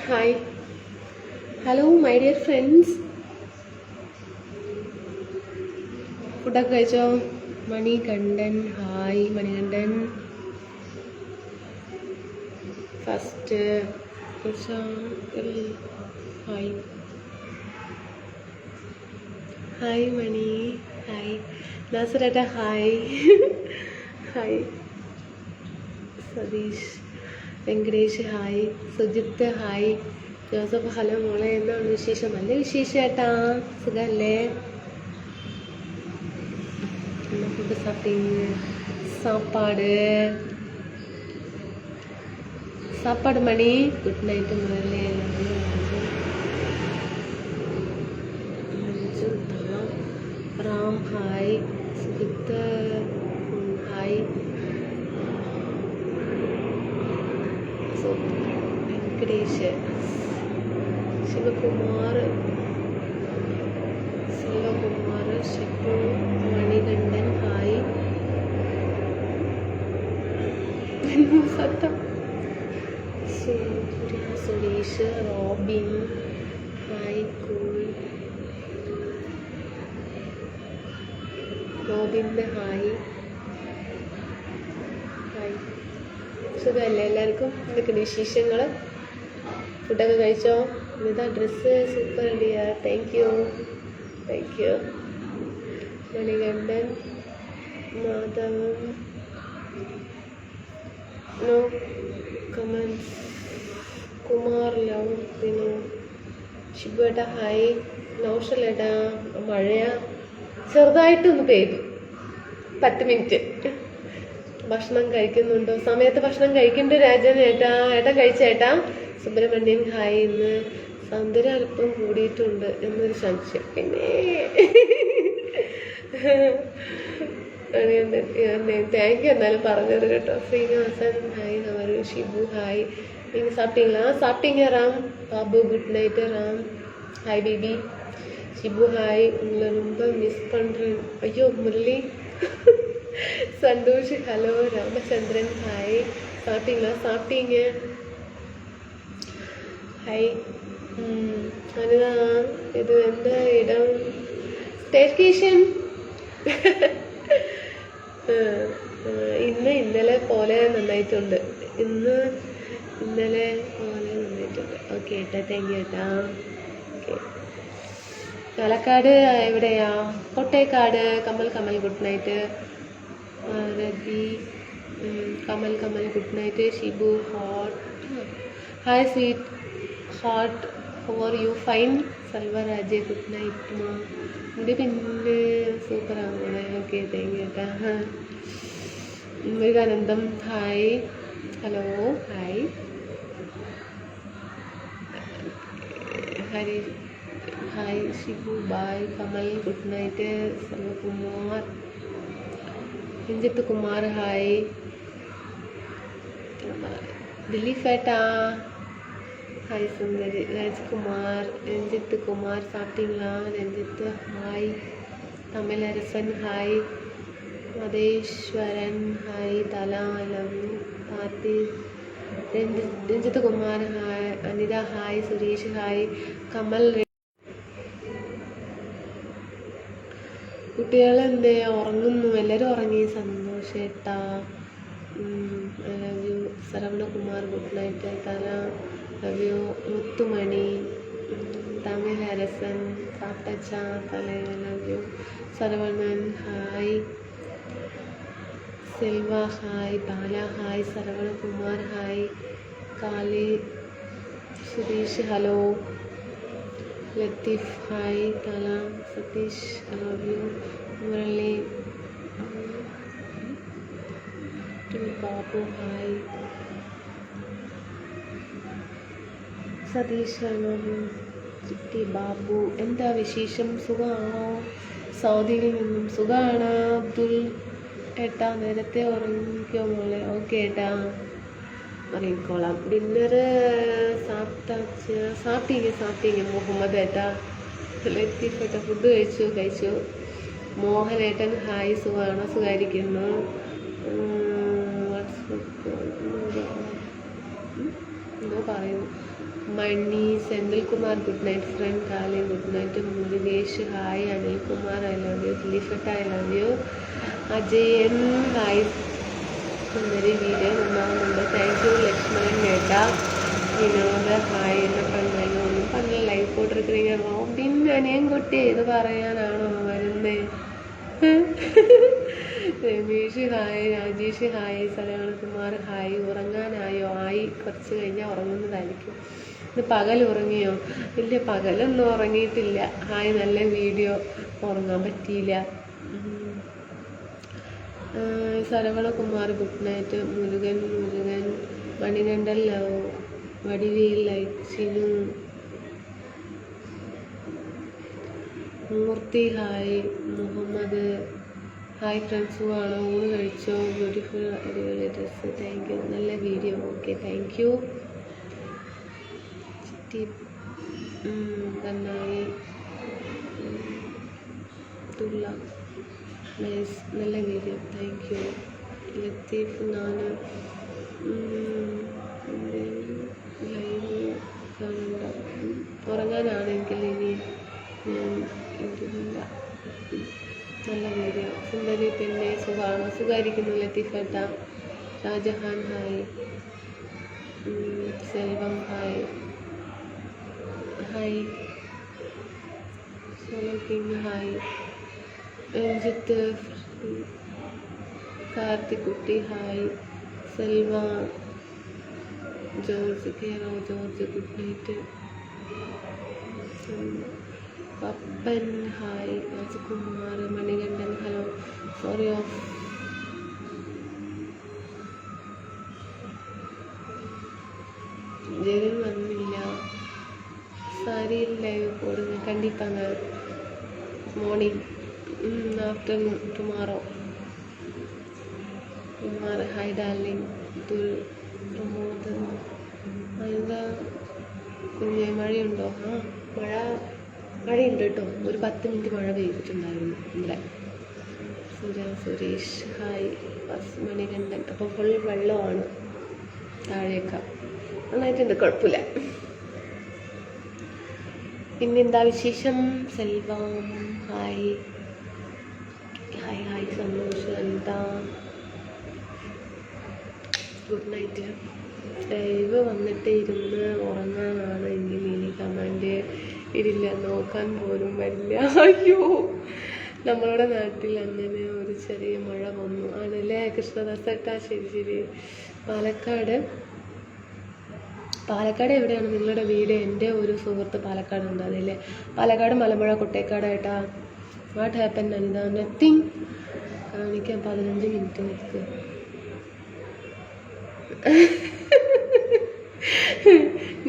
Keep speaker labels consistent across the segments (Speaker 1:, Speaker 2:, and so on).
Speaker 1: Hi, hello my dear friends. ഫുഡൊക്കെ കഴിച്ചോ? Manikandan, hi Manikandan. First hi hi Mani, hi നാസറേട്ട, hi hi Satish, Venkatesh, hi Sujith, hi Joseph, hello മോളെ, എന്താണ് വിശേഷം? നല്ല വിശേഷം ഏട്ടാ, സുഖല്ലേ? ഫുഡ് സാപ്പാട് Mani. Good night Murali, Ram, hi Sujith, hi Venkatesh, Sivakumar, Shippu, Manikandan, hi Sathyam, Surya, Suresh, Robin, hi cool, റോബിൻ്റെ ഹായ് ഹായ്. സുഖമല്ലേ എല്ലാവർക്കും? എന്തൊക്കെയാണ് വിശേഷങ്ങൾ? ഫുഡൊക്കെ കഴിച്ചോ? ഇതാ dress super dear, thank you. Manikandan, Madhavan, no comments, Kumar, love, പിന്നെ ഷിബുവേട്ട, ഹായ് നൗഷലേട്ടാ. മഴയാ, ചെറുതായിട്ടൊന്ന് പെയ്തു, 10 മിനിറ്റ്. ഭക്ഷണം കഴിക്കുന്നുണ്ടോ? സമയത്ത് ഭക്ഷണം കഴിക്കേണ്ട രാജൻ ഏട്ടാ. ഏട്ടാ കഴിച്ചേട്ടാ. സുബ്രഹ്മണ്യൻ, ഹായ്. ഇന്ന് സൗന്ദര്യം അല്പം കൂടിയിട്ടുണ്ട് എന്നൊരു സംശയം. പിന്നെ താങ്ക് യു എന്നാലും പറഞ്ഞത് കേട്ടോ. ശ്രീനിവാസൻ, ഹായ്. ഹവരു, ഷിബു, ഹായ്. நீங்கள் சாப்பிட்டீங்களா? சாப்பிட்டீங்க Ram. Babu, good night Ram. Hi baby. Shibu, hi. உங்களை ரொம்ப மிஸ் பண்ணுறேன். ஐயோ முரளி. சந்தோஷ், ஹலோ. ராமச்சந்திரன், ஹாய். சாப்பிட்டீங்களா? சாப்பிட்டீங்க. ஹாய். அதுதான், இது எந்த இடம்? സ്റ്റേക്കേഷൻ. ഇന്നലെ പോലെ നന്നായിട്ടുണ്ട്. ഇന്നലെ പോലെ നന്നായിട്ടുണ്ട്. ഓക്കെ ഏട്ടാ, താങ്ക് യു ഏട്ടാ. ഓക്കെ, പാലക്കാട് എവിടെയാ? Kottayakkad. Kamal, good night. Rathi, Kamal, good night. Shibu, hot, hi sweet heart, how are you? Fine. Selvaraj, good night മാ. ഇവിടെ പിന്നെ സൂപ്പറാണ്. ഓക്കെ, താങ്ക് യു ഏട്ടാ. Vivekanandam, hi. Hello, hi. Hari, hi. Shibu, bye. Kamal, good night. Selvakumar, Ranjith Kumar, hi. Dileep ഏട്ടാ, ഹായ്. സുന്ദരി, രാജ്കുമാർ, രഞ്ജിത്ത് കുമാർ, സാപ്പിങ്ങളാ? Ranjith, hi. Thamizharasan, hi. Matheswaran, hi. Thala, love U. Karthik, Ranjith Kumar, hi. Anitha, hi. Suresh, hi. Kamal. കുട്ടികളെന്തേ ഉറങ്ങുന്നു? എല്ലാവരും ഉറങ്ങി. സന്തോഷേട്ടാ, love you. Sravanakumar, good night. Thala, love you. Muthumani, Thamizharasan, സാപ്തച്ച, Thala, love you. Saravanan, hi. Selva, hi. Bala, hi. Sravanakumar, hi. Kali, Sudheesh, hello. Latheef, hi. Thala, Satish, love you. Murali, Babu, hi. Satish, love you. Chitti, Babu. എന്താ വിശേഷം? സുഖമാണോ? സൗദിയിൽ നിന്നും സുഖമാണ്. അബ്ദുൽ ഏട്ടാ, നേരത്തെ ഉറങ്ങിക്കോ മോളെ. ഓക്കെ ഏട്ടാ, ഉറങ്ങിക്കോളാം. ഡിന്നറ് സാപ്പിട്ടീங்க മുഹമ്മദ് ഏട്ടാ. ലത്തീഫ് ഏട്ടാ, ഫുഡ് കഴിച്ചു. മോഹനേട്ടൻ, ഹായ്. സുഖമാണോ? സുഖമായിരിക്കുന്നു. വാട്സ്ആപ്പ് എന്തോ പറയുന്നു. Mani, Senthilkumar good night friend, Kali good night, Murugesh hi, Anilkumar I love you, ദിലീഫട്ട I love you, Ajayan hi, Sundari video നന്നാവുന്നുണ്ട്, താങ്ക് യു, ലക്ഷ്മണൻ കേട്ട, വിനോദ ഹായ്, എന്നെ പണ്ടല്ലോ ഒന്നും പണ്ടല്ല ലൈഫ് പോട്ടിരിக்கிறீங்க റോബിൻ അനിയൻ കുട്ടി ഇത് പറയാനാണോ വരുന്നേ? Ramesh hi, Rajesh hi, Saravanakumar hi, ഉറങ്ങാനായോ? ആയി, കുറച്ച് കഴിഞ്ഞാൽ ഉറങ്ങുന്നതായിരിക്കും. ഇത് പകൽ ഉറങ്ങിയോ? ഇല്ല, പകലൊന്നും ഉറങ്ങിയിട്ടില്ല. ഹായ്, നല്ല വീഡിയോ, ഉറങ്ങാൻ പറ്റിയില്ല. Saravanakumar good night, Murugan Manikandan love, Vadivel like, Chinu, Moorthy hi, Muhammad hi, friends സുഖമാണോ? ഊണ് കഴിച്ചോ? ബ്യൂട്ടിഫുൾ അടിപൊളി ഡ്രസ്സ്, താങ്ക് യു, നല്ല video, okay thank you. Chitti നന്നായി, തുള്ള നൈസ്, നല്ല വീഡിയോ, താങ്ക് യു. ലത്തീഫ്, ഞാൻ ലൈവ് കാണണ്ട, ഉറങ്ങാനാണെങ്കിൽ ഇനി ഞാൻ ഇരുന്നില്ല. നല്ല വീഡിയോ. സുന്ദരി പിന്നെ സുഖമാണോ? സുഖമായിരിക്കുന്നു ലത്തീഫേട്ട. Shahjahan hi, Selvam hi, hi, solo king hi, Ranjith, കാർത്തിക്കുട്ടി ഹായ്, സെൽവ, ജോർജ് കേരോ, George good night, Pappan hi, Rajakumar, Manikandan hello, sorry of Jerin വന്നില്ല. സാരിയിൽ ലൈവ് പോടുங்க கண்டிப்பாங்க. Morning, afternoon, tomorrow. Kumar hi darling, Pramod എന്താ കുഞ്ഞെ മഴയുണ്ടോ? മഴയുണ്ട് കേട്ടോ, ഒരു 10 മിനിറ്റ് മഴ പെയ്തിട്ടുണ്ടായിരുന്നു ഇന്നലെ. സുരേഷ് ഹായ്, മണികണ്ഠൻ. അപ്പോൾ ഫുൾ വെള്ളമാണ് താഴേക്ക്, നന്നായിട്ടുണ്ട്, കുഴപ്പമില്ല. പിന്നെന്താ വിശേഷം? Selvam hi, hi hi, Santhosh, എന്താ ഗുഡ് നൈറ്റ്. ലൈവ് വന്നിട്ട് ഇരുന്ന് ഉറങ്ങാനാണ് എങ്കിൽ ഇനി കമൻറ്റ് ഇടില്ല, നോക്കാൻ പോലും വരില്ല. അയ്യോ, നമ്മളുടെ നാട്ടിൽ അങ്ങനെ ഒരു ചെറിയ മഴ വന്നു ആണല്ലേ കൃഷ്ണദാസേട്ടാ? ശരി ശരി. പാലക്കാട് എവിടെയാണ് നിങ്ങളുടെ വീട്? എൻ്റെ ഒരു സുഹൃത്ത് പാലക്കാടുണ്ട്, അതല്ലേ? പാലക്കാട്, മലമ്പുഴ, കൊട്ടേക്കാടായിട്ടാ. What happen Anitha? നത്തിങ്. കാണിക്കാൻ 15 മിനിറ്റ് നിൽക്കുക.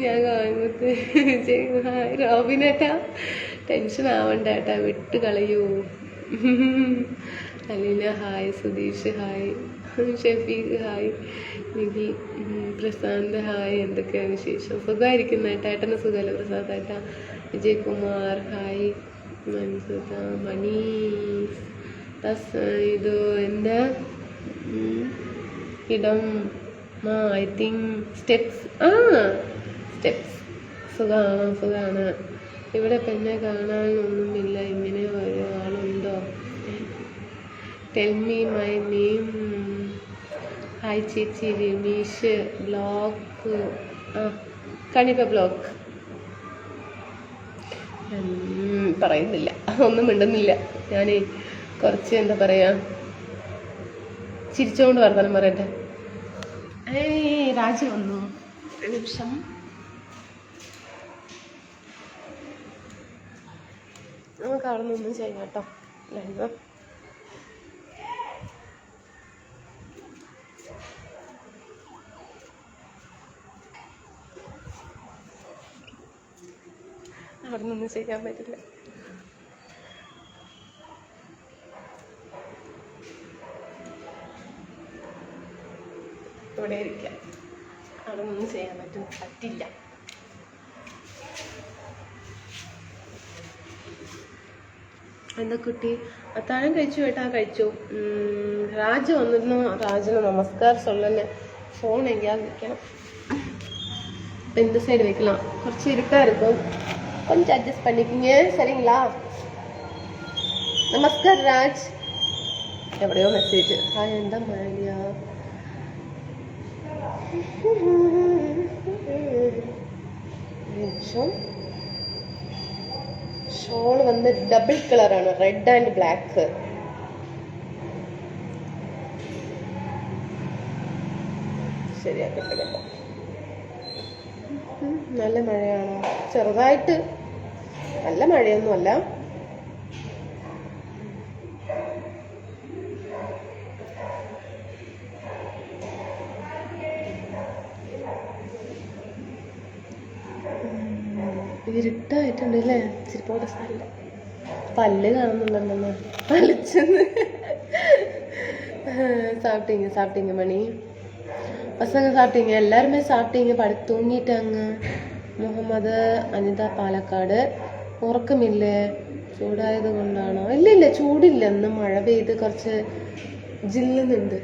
Speaker 1: ഞാൻ കാണുന്നത് റോബിനേട്ടാ, ടെൻഷൻ ആവണ്ട ഏട്ടാ, വിട്ട് കളയൂ. Aleena hi, Sudheesh hi, Shafeeq hi, Nikhil, Prashanth hi. എന്തൊക്കെയാണ് വിശേഷം? സുഖമായിരിക്കുന്ന ഏട്ടാ? ഏട്ടന് സുഖമല്ലേ പ്രസാദ് ഏട്ടാ? വിജയകുമാർ ഹായ്, മൻസുത, മണി, ഇത് എന്താ ഇടം? I think steps. സ്റ്റെപ്സ്. സുഖമാണ്. ഇവിടെ പെണ്ണെ കാണാനൊന്നുമില്ല, ഇങ്ങനെ ഒരാളുണ്ടോ? Tell me my name. Hi ചേച്ചി, രമേഷ് ബ്ലോക്ക്, കണിപ്പ ബ്ലോക്ക്. പറയുന്നില്ല, ഒന്നും മിണ്ടുന്നില്ല. ഞാൻ കുറച്ച് എന്താ പറയാ, ചിരിച്ചുകൊണ്ട് വർത്തമാനം പറയട്ടെ. രാജു വന്നു, ഒരു നിമിഷം. നമുക്ക് അവിടെ നിന്നും ചെയ്യാം കേട്ടോ. അവിടെ നിന്നും ചെയ്യാൻ പറ്റില്ല. ഇവിടെ ഇരിക്കാം, അവിടെ ഒന്നും ചെയ്യാൻ പറ്റില്ല. എന്താ കുട്ടി, അത്താഴം കഴിച്ചു ഏട്ടാ? കഴിച്ചു. രാജു വന്നിരുന്നു, രാജുന് നമസ്കാരം ചൊല്ലന്നെ. ഫോൺ എങ്കിൽ വിളിക്കണം. இந்த சைடு வைக்கலாம். കുറച്ച് இருட்டாக இருக்கும், கொஞ்சம் அட்ஜஸ்ட் பண்ணிக்கிங்க சரிங்களா? നമസ്കാരം രാജ്. എവിടെയോ മെസ്സേജ്. ഹായ്, എന്താ മഴയാ? ഷോൾ വന്ന് ഡബിൾ കളറാണ്, റെഡ് ആൻഡ് ബ്ലാക്ക്. ശരിയാക്കട്ടെ കേട്ടോ. നല്ല മഴയാണോ? ചെറുതായിട്ട്, നല്ല മഴയൊന്നുമല്ല. ഇരുട്ടായിട്ടുണ്ട് അല്ലേ? ഇച്ചിരി പോട്ടെ, സ്ഥലം പല്ല് കാണുന്നുണ്ടെന്ന് പളിച്ചെന്ന്. சாப்பிட்டீங்க மணி? பசங்க சாப்பிட்டீங்க? எல்லாருமே சாப்பிட்டீங்க? தூங்கிட்டாங்க. മുഹമ്മദ്, അനിത പാലക്കാട്. ഉറക്കമില്ലേ? ചൂടായത് കൊണ്ടാണോ? ഇല്ല, ചൂടില്ല. ഇന്ന് മഴ പെയ്ത് കുറച്ച് ജില്ലുന്നുണ്ട്.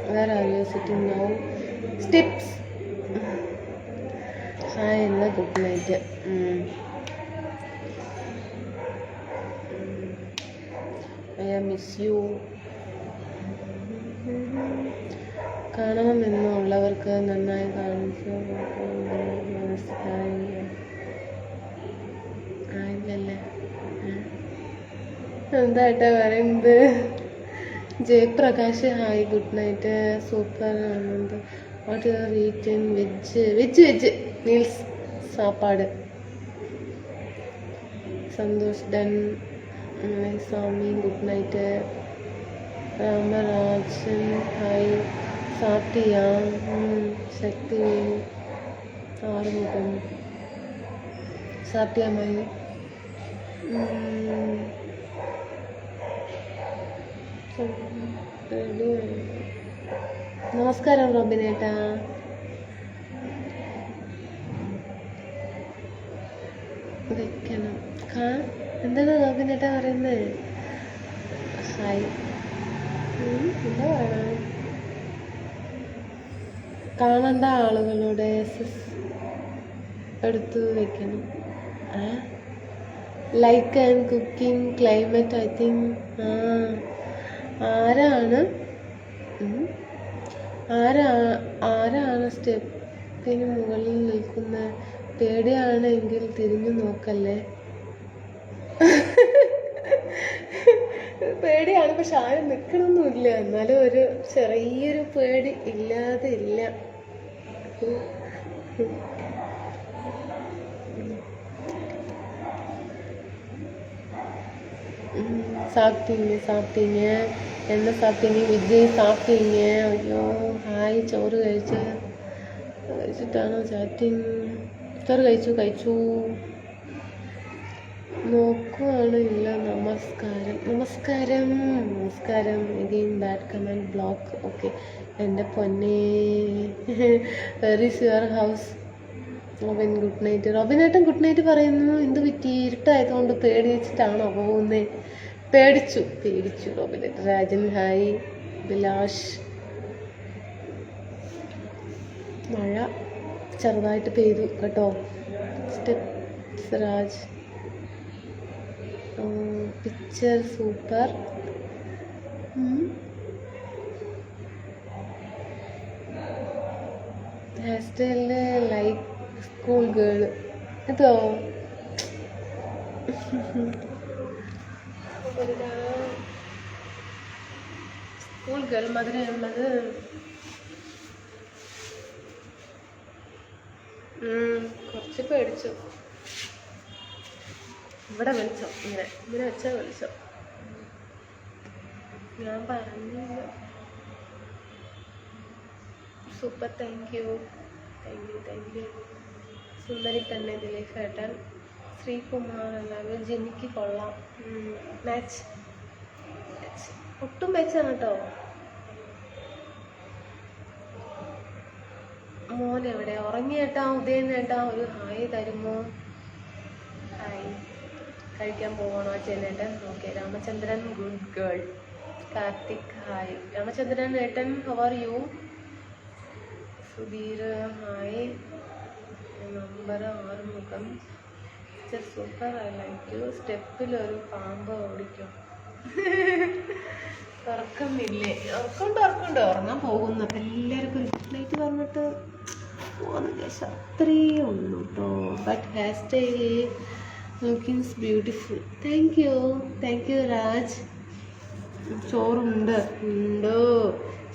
Speaker 1: Where are you sitting now? Steps. Hi, എന്നാ good night. I miss you. കാണണമെന്നുള്ളവർക്ക് നന്നായി കാണിച്ചു ആയില്ലല്ലേ? എന്തായിട്ടാ പറയുന്നത്? Jayaprakash, hi, good night. Super Anand, what you are eating? Veg meals, സാപ്പാട്. Santhosh done, Swami, good night. Ramarajan, hi. സാപ്പിയാ? ശക്തി, ആറുമുഖം, സാപ്പിയമായി. നമസ്കാരം റോബിനേട്ടാ. വെക്കണം. എന്താണ് റോബിനേട്ടാ പറയുന്നത്? ഹായ്, എന്താ പറയണ? കാണേണ്ട ആളുകളുടെ എടുത്തു വെക്കണം. Like and cooking climate, I think. ആരാണ് സ്റ്റെപ്പിന് മുകളിൽ നിൽക്കുന്ന? പേടിയാണെങ്കിൽ തിരിഞ്ഞു നോക്കല്ലേ. പേടിയാണ്, പക്ഷെ ആരും നിൽക്കണമൊന്നുമില്ല. എന്നാലും ഒരു ചെറിയൊരു പേടി ഇല്ലാതെ ഇല്ല. സാപ്പിട്ടീங்க என்ன சாப்பிட்டீங்க? വിജയ് സാപ്പിട്ടീங்க? അയ്യോ, ഹായ്. ചോറ് കഴിച്ചിട്ടാണോ ചാറ്റിങ്? ചോറ് കഴിച്ചു നോക്കുവാണ്. ഇല്ല. നമസ്കാരം. Again bad comment, block. Okay എൻ്റെ പൊന്നെ. Where is your house? Robin, good night. റോബിനേട്ടൻ ഗുഡ് നൈറ്റ് പറയുന്നു. എന്ത് പറ്റി? ഇരുട്ടായതുകൊണ്ട് പേടിച്ചിട്ടാണോ പോകുന്നത്? പേടിച്ചു റോബിനേട്ടൻ. രാജൻ, ഹായ്. ബിലാഷ്, മഴ ചെറുതായിട്ട് പെയ്തു കേട്ടോ. Steps Raj, picture super. Hair സ്റ്റൈലിന് ലൈക്ക് സ്കൂൾ ഗേൾ. ഇതോ? സ്കൂൾ ഗേൾ മധുരമുള്ളത്. കുറച്ച് പേടിച്ചു. ഇവിടെ വിളിച്ചോ? ഇങ്ങനെ വെച്ചാൽ വിളിച്ചോ? ഞാൻ പറഞ്ഞില്ല. Super, thank U. സുന്ദരി തന്നെ, ദിലീപ് ഏട്ടൻ, ശ്രീകുമാർ, എല്ലാവരും. ജിമിക്ക് കൊള്ളാം. മാച്ച് ഒട്ടും മാച്ചാണ് കേട്ടോ. മോൻ എവിടെ? ഉറങ്ങിയേട്ടാ? ഉദയനേട്ടാ ഒരു ഹായ് തരുമോ? ഹായ്. കഴിക്കാൻ പോകണോ ചേനേട്ടൻ? Okay. Ramachandran, good girl. Karthik, hi. Ramachandran Netan, how are you? Sudhir, hi. Number Armukam. Just super, I like you. Step ഒരു പാമ്പ് ഓടിക്കും. ഉറക്കമില്ലേ? ഉറക്കമുണ്ട് ഉറങ്ങാൻ പോകുന്നു. അപ്പം എല്ലാവർക്കും ഗുഡ് നൈറ്റ് പറഞ്ഞിട്ട് പോകുന്ന ശേഷം അത്രയേ ഉള്ളൂ കേട്ടോ. But hair style looking beautiful. Thank you Raj. ചോറുണ്ട് ഉണ്ടോ?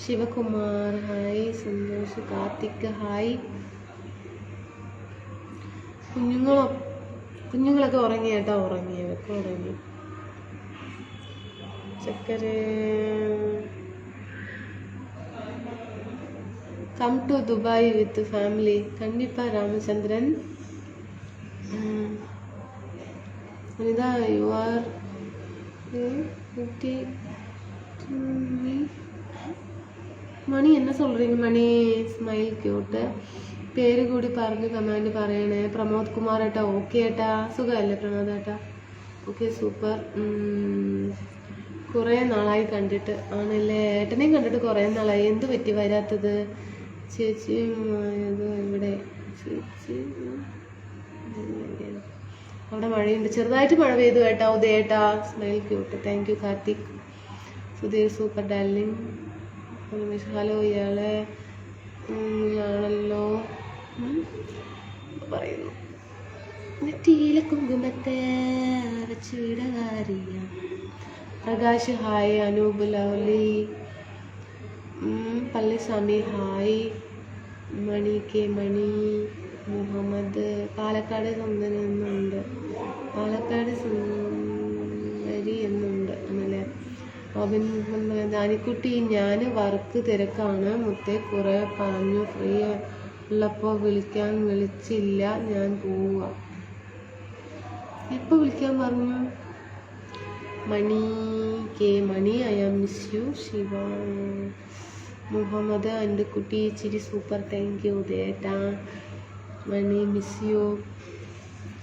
Speaker 1: ശിവകുമാർ ഹായ്. സന്തോഷ്. കാർത്തിക് ഹായ്. കുഞ്ഞുങ്ങളൊക്കെ ഉറങ്ങി കേട്ടോ. ഉറങ്ങിയവർക്ക് ഉറങ്ങി. ചക്കര come to Dubai with family. കണ്ടിപ്പാ രാമചന്ദ്രൻ. അനിത യു ആർ മണി என்ன சொல்றீங்க മണി? Smile cute. പേര് കൂടി പറഞ്ഞ് കമാൻഡ് പറയണേ. പ്രമോദ് കുമാർ ഏട്ടാ. ഓക്കെ ഏട്ടാ. സുഖമല്ലേ പ്രമോദ് ഏട്ടാ? Okay super. കുറേ നാളായി കണ്ടിട്ട്. ആണല്ലേ? ഏട്ടനെയും കണ്ടിട്ട് കുറേ നാളായി. എന്ത് പറ്റി വരാത്തത്? ചേച്ചിയും ഇവിടെ ചേച്ചി അവിടെ മഴയുണ്ട്. ചെറുതായിട്ട് മഴ പെയ്തു കേട്ടാ. ഉദയേട്ടാ. Smile cute. Thank you Karthik. Sudheer super darling. Hello. ഇയാളല്ലോ പറയുന്നു. നെറ്റിയിലെ കുങ്കുമത്തെ അരച്ചു വിടകാരിയ. Prakash hi. Anoop lovely. Palliswamy hi. Mani K Mani. Muhammad. Palakkad Sundari എന്നുണ്ട്. പാലക്കാട് സുന്ദരി എന്നുണ്ട് എന്നല്ലേ? റോബിൻ ദാനിക്കുട്ടി. ഞാൻ വർക്ക് തിരക്കാണ് മുത്തേ. കുറേ പറഞ്ഞു ഫ്രീ ഉള്ളപ്പോൾ വിളിച്ചില്ല. ഞാൻ പോവുക. എപ്പോൾ വിളിക്കാൻ പറഞ്ഞു? Mani K Mani. I am miss you. Shiva Muhammad. എൻ്റെ കുട്ടി ഇച്ചിരി സൂപ്പർ. താങ്ക് യു ഉദയേട്ടാ. Mani miss you.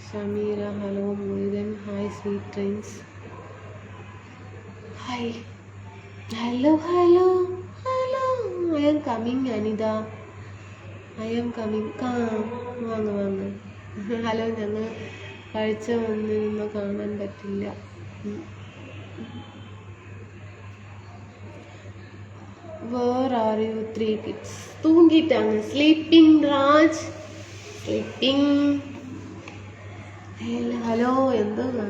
Speaker 1: Shameera hello. Murugan hi. Sweet dreams hi. Hello. I am coming Anitha. I am coming. വാങ്ങ്. ഹലോ. ഞങ്ങൾ കാഴ്ച വന്നിരുന്നോ? കാണാൻ പറ്റില്ല. Where are you 3 kids? തൂങ്ങിട്ടാണ്. സ്ലീപ്പിംഗ് രാജ്. സ്ലീപ്പിംഗ്. ഹലോ. എന്താണ്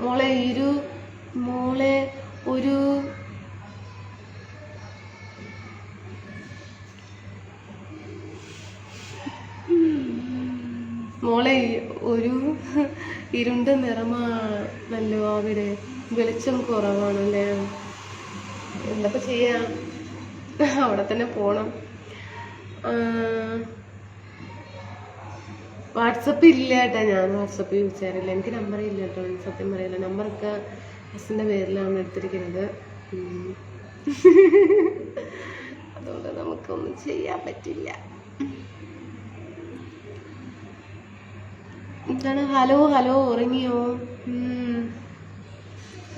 Speaker 1: മോളെ ഒരു ഇരുണ്ട നിറമാണല്ലോ അവിടെ. വെളിച്ചം കുറവാണല്ലേ? എന്താ ചെയ്യാം? അവിടെ തന്നെ പോണം. വാട്സപ്പ് ഇല്ല കേട്ടാ. ഞാൻ വാട്സപ്പ് യൂസ് ചെയ്യാറില്ല. എനിക്ക് നമ്പർ ഇല്ല കേട്ടോ. സത്യം പറയില്ല. നമ്പറൊക്കെ ഹസിൻ്റെ പേരിലാണ് എടുത്തിരിക്കുന്നത്. അതുകൊണ്ട് നമുക്കൊന്നും ചെയ്യാൻ പറ്റില്ല. എന്താണ്? ഹലോ. ഉറങ്ങിയോ?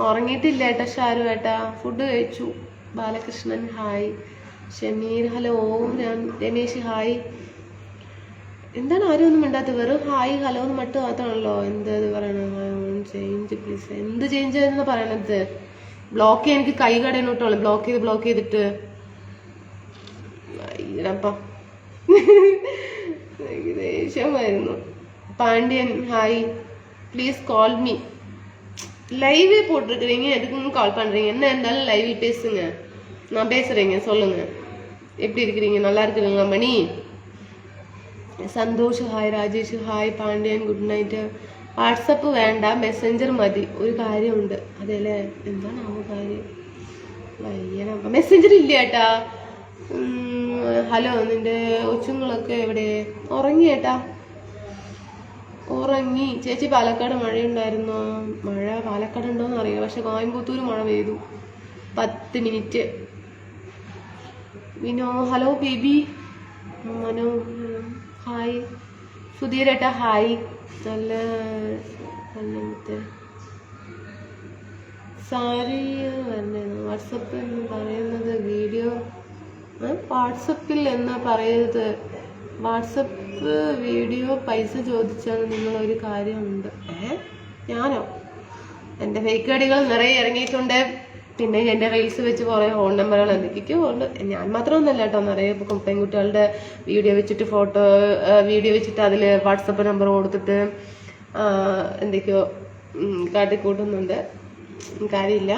Speaker 1: ഉറങ്ങിയിട്ടില്ല ഏട്ടാ. ഷാരു ഏട്ടാ. ഫുഡ് കഴിച്ചു. Balakrishnan hi. Shameer hello. Ramesh hi. എന്താണ് ആരും ഒന്നും മിണ്ടാത്ത? വെറും ഹായ് ഹലോ എന്ന് മട്ട് മാത്രമാണല്ലോ. എന്താ പറയണത്? Change please. എന്ത് ചേഞ്ച് ആയിരുന്നു പറയണത്? ബ്ലോക്ക് ചെയ്യാൻ എനിക്ക് കൈ കടയണോട്ടോ. ബ്ലോക്ക് ചെയ്തിട്ട് അപ്പം ദേഷ്യമായിരുന്നു. Pandiyan hi. Please call me. லைவே போட்டிருக்கிறீங்க. எதுக்குன்னு கால் பண்ணுறீங்க? என்ன இருந்தாலும் லைவில் பேசுங்க. நான் பேசுகிறேங்க. சொல்லுங்கள். எப்படி இருக்கிறீங்க? நல்லா இருக்கிறீங்களா மணி? Santhosh hi. Rajesh hi. Pandiyan good night. WhatsApp വേണ്ട, മെസ്സഞ്ചർ മതി. ഒരു കാര്യമുണ്ട്. അതെല്ലേ? എന്താണ് ആ കാര്യം? വയ്യണം. മെസ്സഞ്ചർ ഇല്ല ഏട്ടാ. ഹലോ. നിന്റെ കൊച്ചുങ്ങളൊക്കെ എവിടെ? ഉറങ്ങി ഏട്ടാ. ഉറങ്ങി. ചേച്ചി പാലക്കാട് മഴയുണ്ടായിരുന്നോ? മഴ പാലക്കാട് ഉണ്ടോയെന്ന് അറിയില്ല. പക്ഷെ കോയമ്പത്തൂർ മഴ പെയ്തു 10 minute. Vino hello baby. Mano hi സുധീരേട്ടാ ഹായ്. നല്ല മുത്തേ സാരി വരണേ. വാട്സപ്പ് എന്ന് പറയുന്നത് വീഡിയോ വാട്സപ്പിൽ എന്ന് പറയരുത്. വാട്സപ്പ് വീഡിയോ പൈസ ചോദിച്ചാൽ നിങ്ങളൊരു കാര്യമുണ്ട്. ഞാനോ? എൻ്റെ ഫേക്ക് ഐഡികൾ നിറയെ ഇറങ്ങിയിട്ടുണ്ട്. പിന്നെ എൻ്റെ റീൽസ് വെച്ച് കുറേ ഫോൺ നമ്പറുകൾ എന്തൊക്കെയോ ഉണ്ട്. ഞാൻ മാത്രമൊന്നുമല്ല കേട്ടോ, നിറയെ പെൺകുട്ടികളുടെ വീഡിയോ വെച്ചിട്ട് വീഡിയോ വെച്ചിട്ട് അതിൽ വാട്സപ്പ് നമ്പർ കൊടുത്തിട്ട് എന്തൊക്കെയോ കാട്ടിക്കൂട്ടുന്നുണ്ട്. കാര്യമില്ല.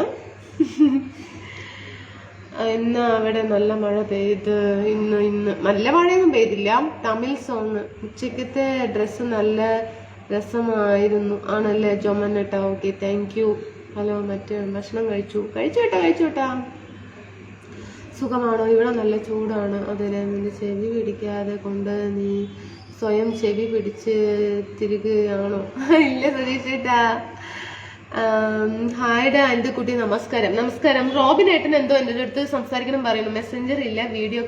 Speaker 1: ഇന്ന് അവിടെ നല്ല മഴ പെയ്ത്. ഇന്ന് നല്ല മഴയൊന്നും പെയ്തില്ല. തമിഴ് സോങ്. ഉച്ചക്കത്തെ ഡ്രസ്സ് നല്ല രസമായിരുന്നു. ആണല്ലേ ജോമനേട്ടാ? Okay thank you. ഹലോ മറ്റേ ഭക്ഷണം കഴിച്ചു കേട്ടാ. സുഖമാണോ? ഇവിടെ നല്ല ചൂടാണ്. അതിലെ നിന്റെ ചെവി പിടിക്കാതെ കൊണ്ട് നീ സ്വയം ചെവി പിടിച്ച് തിരികുകയാണോ? ഇല്ല സതീഷേട്ടാ. ഹായ്ഡ എൻ്റെ കുട്ടി. നമസ്കാരം. റോബിൻ ഏട്ടൻ എന്തോ എൻ്റെ അടുത്ത് സംസാരിക്കണം പറയുന്നു. മെസ്സഞ്ചർ ഇല്ല. വീഡിയോ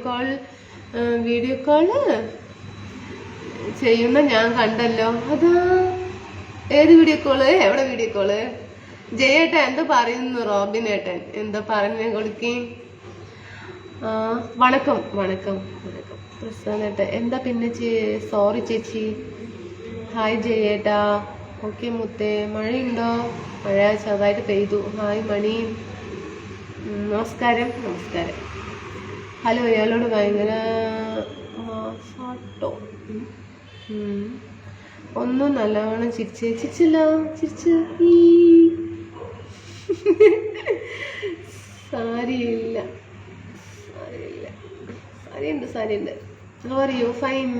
Speaker 1: കോള് ചെയ്യുന്ന ഞാൻ കണ്ടല്ലോ. അതാ ഏത് വീഡിയോ കോള്? എവിടെ വീഡിയോ കോള്? ജയേട്ടൻ എന്താ പറയുന്നു? റോബിൻ ഏട്ടൻ എന്താ പറഞ്ഞു കൊടുക്കി? വണക്കം പ്രസാദേട്ടൻ. എന്താ പിന്നെ സോറി ചേച്ചി. ഹായ് ജയേട്ടാ. ഓക്കെ മുത്തേ. മഴയുണ്ടോ? മഴ ചെറുതായിട്ട് പെയ്തു. ഹായ് മണി. നമസ്കാരം. ഹലോ. ഇയാളോട് ഭയങ്കര ഫാട്ടോ. ഒന്നും നല്ലവണ്ണം ചിരിച്ചില്ല. സാരിയില്ല. സാരിയുണ്ട്. How are you? Fine.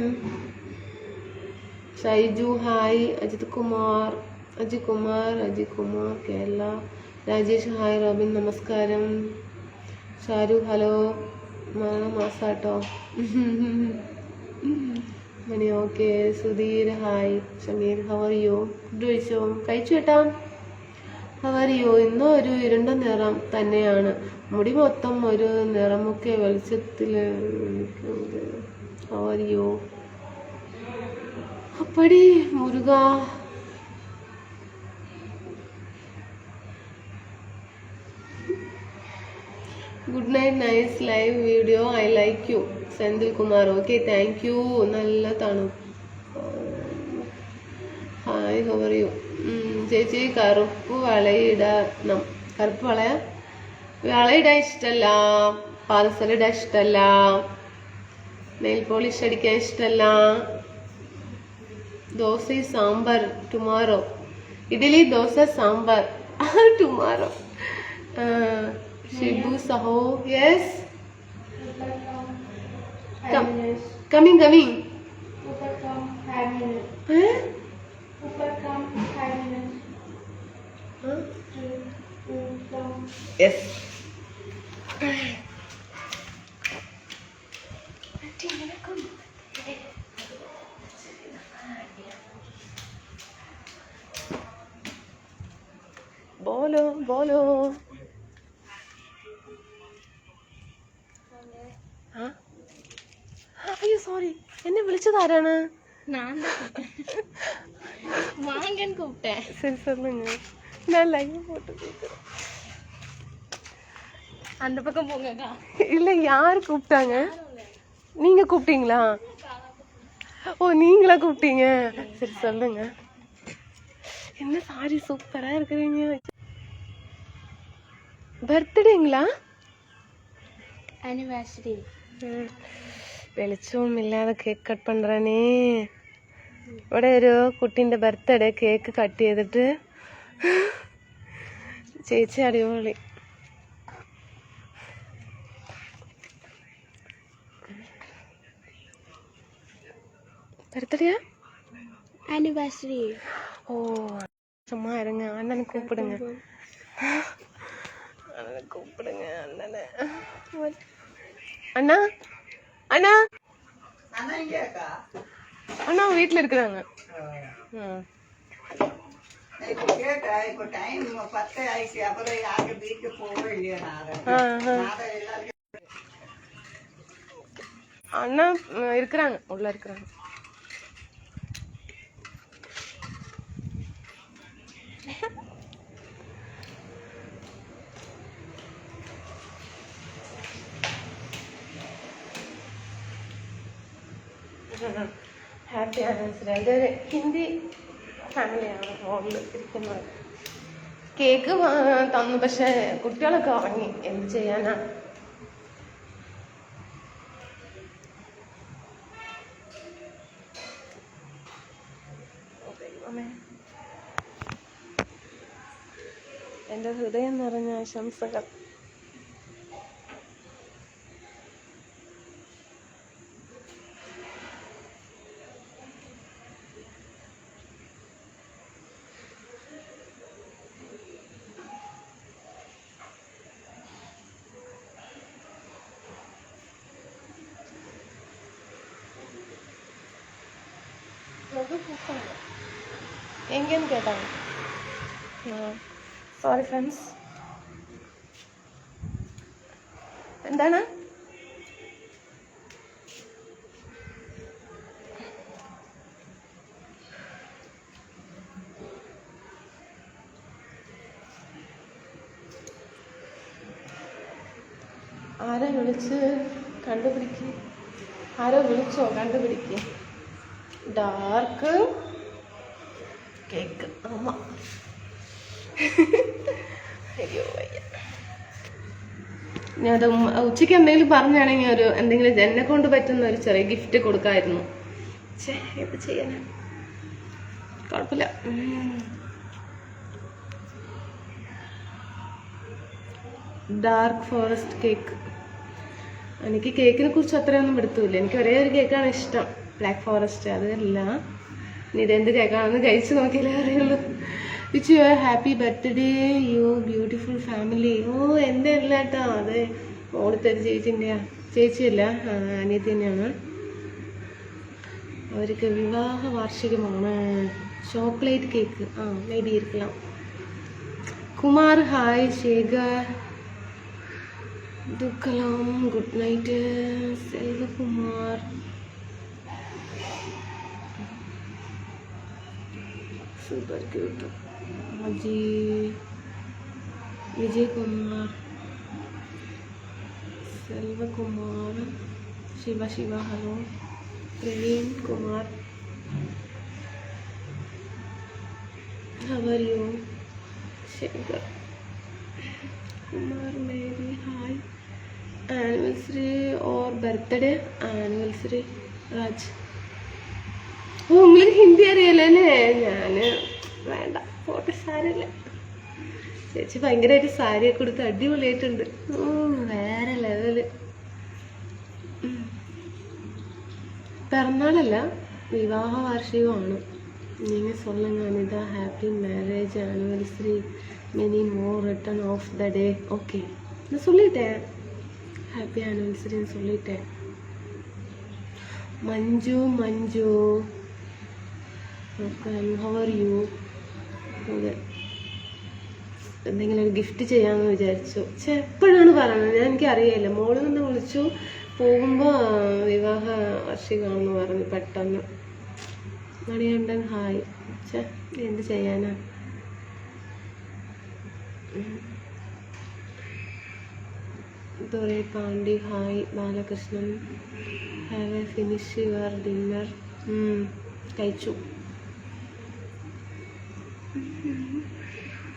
Speaker 1: Shaiju hi. Ajith Kumar Kerala. Rajesh hi. Robin നമസ്കാരം. ഷാരു ഹലോ. മാസാട്ടോ. Mani okay. Sudheer hi. Shameer how are you? Food കഴിച്ചു കേട്ടാ. How are you? ഇന്നും ഒരു ഇരുണ്ട നിറം തന്നെയാണ്. മുടി മൊത്തം ഒരു നിറമൊക്കെ വെളിച്ചത്തിൽ. How are you? അപ്പടി Muruga. Good night. Nice live video. I like you. Senthil Kumar. Okay thank you. നല്ല തണുപ്പ്. Hi how are you? ചേച്ചി കറുപ്പ് വളയിടണം. വളയിടാൻ ഇഷ്ടമല്ല. പാദസരം ഇഷ്ടമല്ല. നെയിൽ പോളിഷ് അടിക്കാൻ ഇഷ്ടമല്ല. ദോശ സാമ്പാർ ടുമാറോ. ഇഡ്ഡലി ദോശ സാമ്പാർ ടുമാറോ. ഷിബു സഹോ. Yes coming. യെസ്. ബോലോ. അയ്യോ സോറി. എന്നെ വിളിച്ചത് ആരാണ്? சரி சொல்லுங்க. நான் லைவ் போட்டு கேட்குறேன். அந்த பக்கம் போங்கக்கா. இல்லை யார் கூப்பிட்டாங்க? நீங்கள் கூப்பிட்டீங்களா? ஓ நீங்களா கூப்பிட்டீங்க? சரி சொல்லுங்க. என்ன சாரி சூப்பராக இருக்கிறீங்க. ബർത്ത്ഡേங்களா? ആനിവേഴ്സറി. വെളിച്ചവും ഇല്ലാതെ കേക്ക് കട്ട് പண்றானே. ഇവിടെ ഒരു കുട്ടീൻ്റെ ബർത്ത്ഡേ കേക്ക് കട്ട് ചെയ്തിട്ട് ചേച്ചി അടിപൊളി. ബർത്ത്ഡേയാ? ആനിവേഴ്സറി. ഓ சும்மா இருங்க. அண்ணனை கூப்பிடுங்க. அண்ணா அண்ணா வீட்டில் இருக்கிறாங்க. அண்ணா இருக்கிறாங்க, உள்ள இருக்கிறாங்க. Happy anniversary. എൻ്റെ ഹിന്ദി ഫാമിലിയാണ് ഹോളിൽ ഇരിക്കുന്നത്. കേക്ക് തന്നു, പക്ഷെ കുട്ടികളൊക്കെ ഉറങ്ങി. എന്ത് ചെയ്യാനാ? എൻ്റെ ഹൃദയം നിറഞ്ഞ ആശംസകൾ. എങ്കിലും കേട്ടോ. Sorry friends. എന്താണ്? ആരോ വിളിച്ച് കണ്ടുപിടിക്ക്. ആരോ വിളിച്ചോ കണ്ടുപിടിക്ക്. Dark cake. ആമാ. അയ്യോ വയ്യ. ഞാൻ ഉച്ചയ്ക്ക് എന്തെങ്കിലും പറഞ്ഞാണെങ്കിൽ എന്തെങ്കിലും എന്നെ കൊണ്ട് പറ്റുന്ന ഒരു ചെറിയ ഗിഫ്റ്റ് കൊടുക്കായിരുന്നു. എന്ത് ചെയ്യാനാ? കുഴപ്പമില്ല. Dark forest cake. എനിക്ക് കേക്കിനെ കുറിച്ച് അത്രയൊന്നും എടുത്തില്ല. എനിക്ക് ഒരേ ഒരു കേക്കാണ് ഇഷ്ടം, ബ്ലാക്ക് ഫോറസ്റ്റ്. അതല്ല, ഇനി ഇതെന്ത് കേക്കാണെന്ന് കഴിച്ചു നോക്കിയാലേ അറിയുള്ളൂ. Which you happy birthday you beautiful family. എൻ്റെ അല്ല കേട്ടോ, അത് ഓടുത്ത ചേച്ചിൻ്റെയാ. ചേച്ചിയല്ല, അനിയത്തി തന്നെയാണ്. അവർക്ക് വിവാഹ വാർഷികമാണ്. Chocolate cake. മേ ബി ഇരിക്കണം. കുമാർ ഹായ്. ശേഖർ ദുഃഖലാം good night. Selvakumar super cute. Aji Vijayakumar, Selvakumar, Shiva hello. Praveen Kumar, how are you? Shekhar Kumar Mary hi. Anniversary or birthday? Anniversary. Raj. உங்களுக்கு ഹിന്ദി അറിയാലല്ലേ? ഞാൻ വേണ്ട, ഫോട്ടോ സാരില്ല. ചേച്ചി ഭയങ്കരമായിട്ട് സാരിയൊക്കെ കൊടുത്ത് അടിപൊളിയായിട്ടുണ്ട്. വേറെ ലെവല്. പിറന്നാളല്ല, വിവാഹ വാർഷികമാണ്. നിങ്ങൾ சொல்லுங்க Anitha. Happy marriage anniversary, many more return of the day. Okay, நான் சொல்லிட்டேன். ഹാപ്പി ആനിവേഴ്സറി சொல்லிட்டேன். Manju how are you? അതെ, എന്തെങ്കിലും ഒരു ഗിഫ്റ്റ് ചെയ്യാമെന്ന് വിചാരിച്ചു. എപ്പോഴാണ് പറയുന്നത്? എനിക്കറിയില്ല. മോള് നിന്ന് വിളിച്ചു പോകുമ്പോൾ വിവാഹ വാർഷികമാണെന്ന് പറഞ്ഞു പെട്ടെന്ന്. മണികണ്ഠൻ ഹായ്. എന്ത് ചെയ്യാനാ? Durai Pandi hi. Balakrishnan have A finish your dinner. കഴിച്ചു.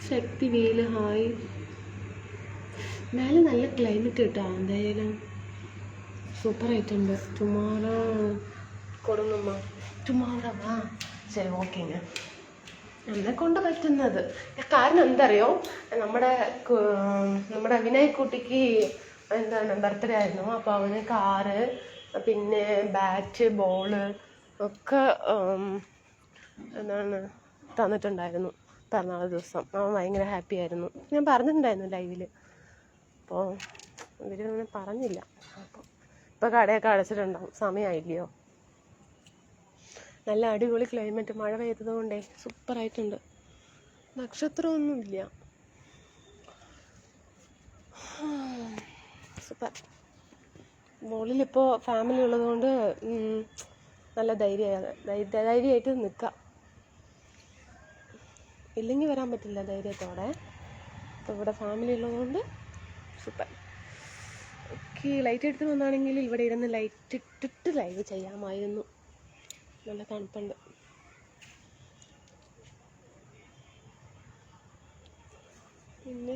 Speaker 1: ശക്തി വീല് ഹായ്. മേലെ നല്ല ക്ലൈമറ്റ് കിട്ടാ. എന്തായാലും സൂപ്പറായിട്ടുണ്ട്. ടുമാറോ കൊടുങ്ങമ്മ. ടുമാറോ ശരി, ഓക്കെ. എന്നെ കൊണ്ട് പറ്റുന്നത്. കാരണം എന്തറിയോ, നമ്മുടെ വിനയ് കുട്ടിക്ക് എന്താണ് ബർത്ത്ഡേ ആയിരുന്നു. അപ്പോൾ അവന് കാറ്, പിന്നെ ബാറ്റ്, ബോള് ഒക്കെ എന്താണ് തന്നിട്ടുണ്ടായിരുന്നു പിറന്നാൾ ദിവസം. അവൻ ഭയങ്കര ഹാപ്പി ആയിരുന്നു. ഞാൻ പറഞ്ഞിട്ടുണ്ടായിരുന്നു ലൈവിൽ. അപ്പോൾ ഇവരൊന്നും പറഞ്ഞില്ല. അപ്പോൾ ഇപ്പോൾ കടയൊക്കെ അടച്ചിട്ടുണ്ടാവും, സമയമായില്ലയോ. നല്ല അടിപൊളി ക്ലൈമറ്റ്, മഴ പെയ്തത് കൊണ്ടേ സൂപ്പറായിട്ടുണ്ട്. നക്ഷത്രമൊന്നുമില്ല. സൂപ്പർ. മുകളിലിപ്പോൾ ഫാമിലി ഉള്ളതുകൊണ്ട് നല്ല ധൈര്യമായിട്ട് നിൽക്കാം. ഇല്ലെങ്കിൽ വരാൻ പറ്റില്ല ധൈര്യത്തോടെ. അപ്പോൾ ഇവിടെ ഫാമിലി ഉള്ളതുകൊണ്ട് സൂപ്പർ. ഓക്കെ, ലൈറ്റ് എടുത്ത് വന്നാണെങ്കിൽ ഇവിടെ ഇരുന്ന് ലൈറ്റ് ഇട്ടിട്ട് ലൈവ് ചെയ്യാമായിരുന്നു. നല്ല തണുപ്പുണ്ട്. പിന്നെ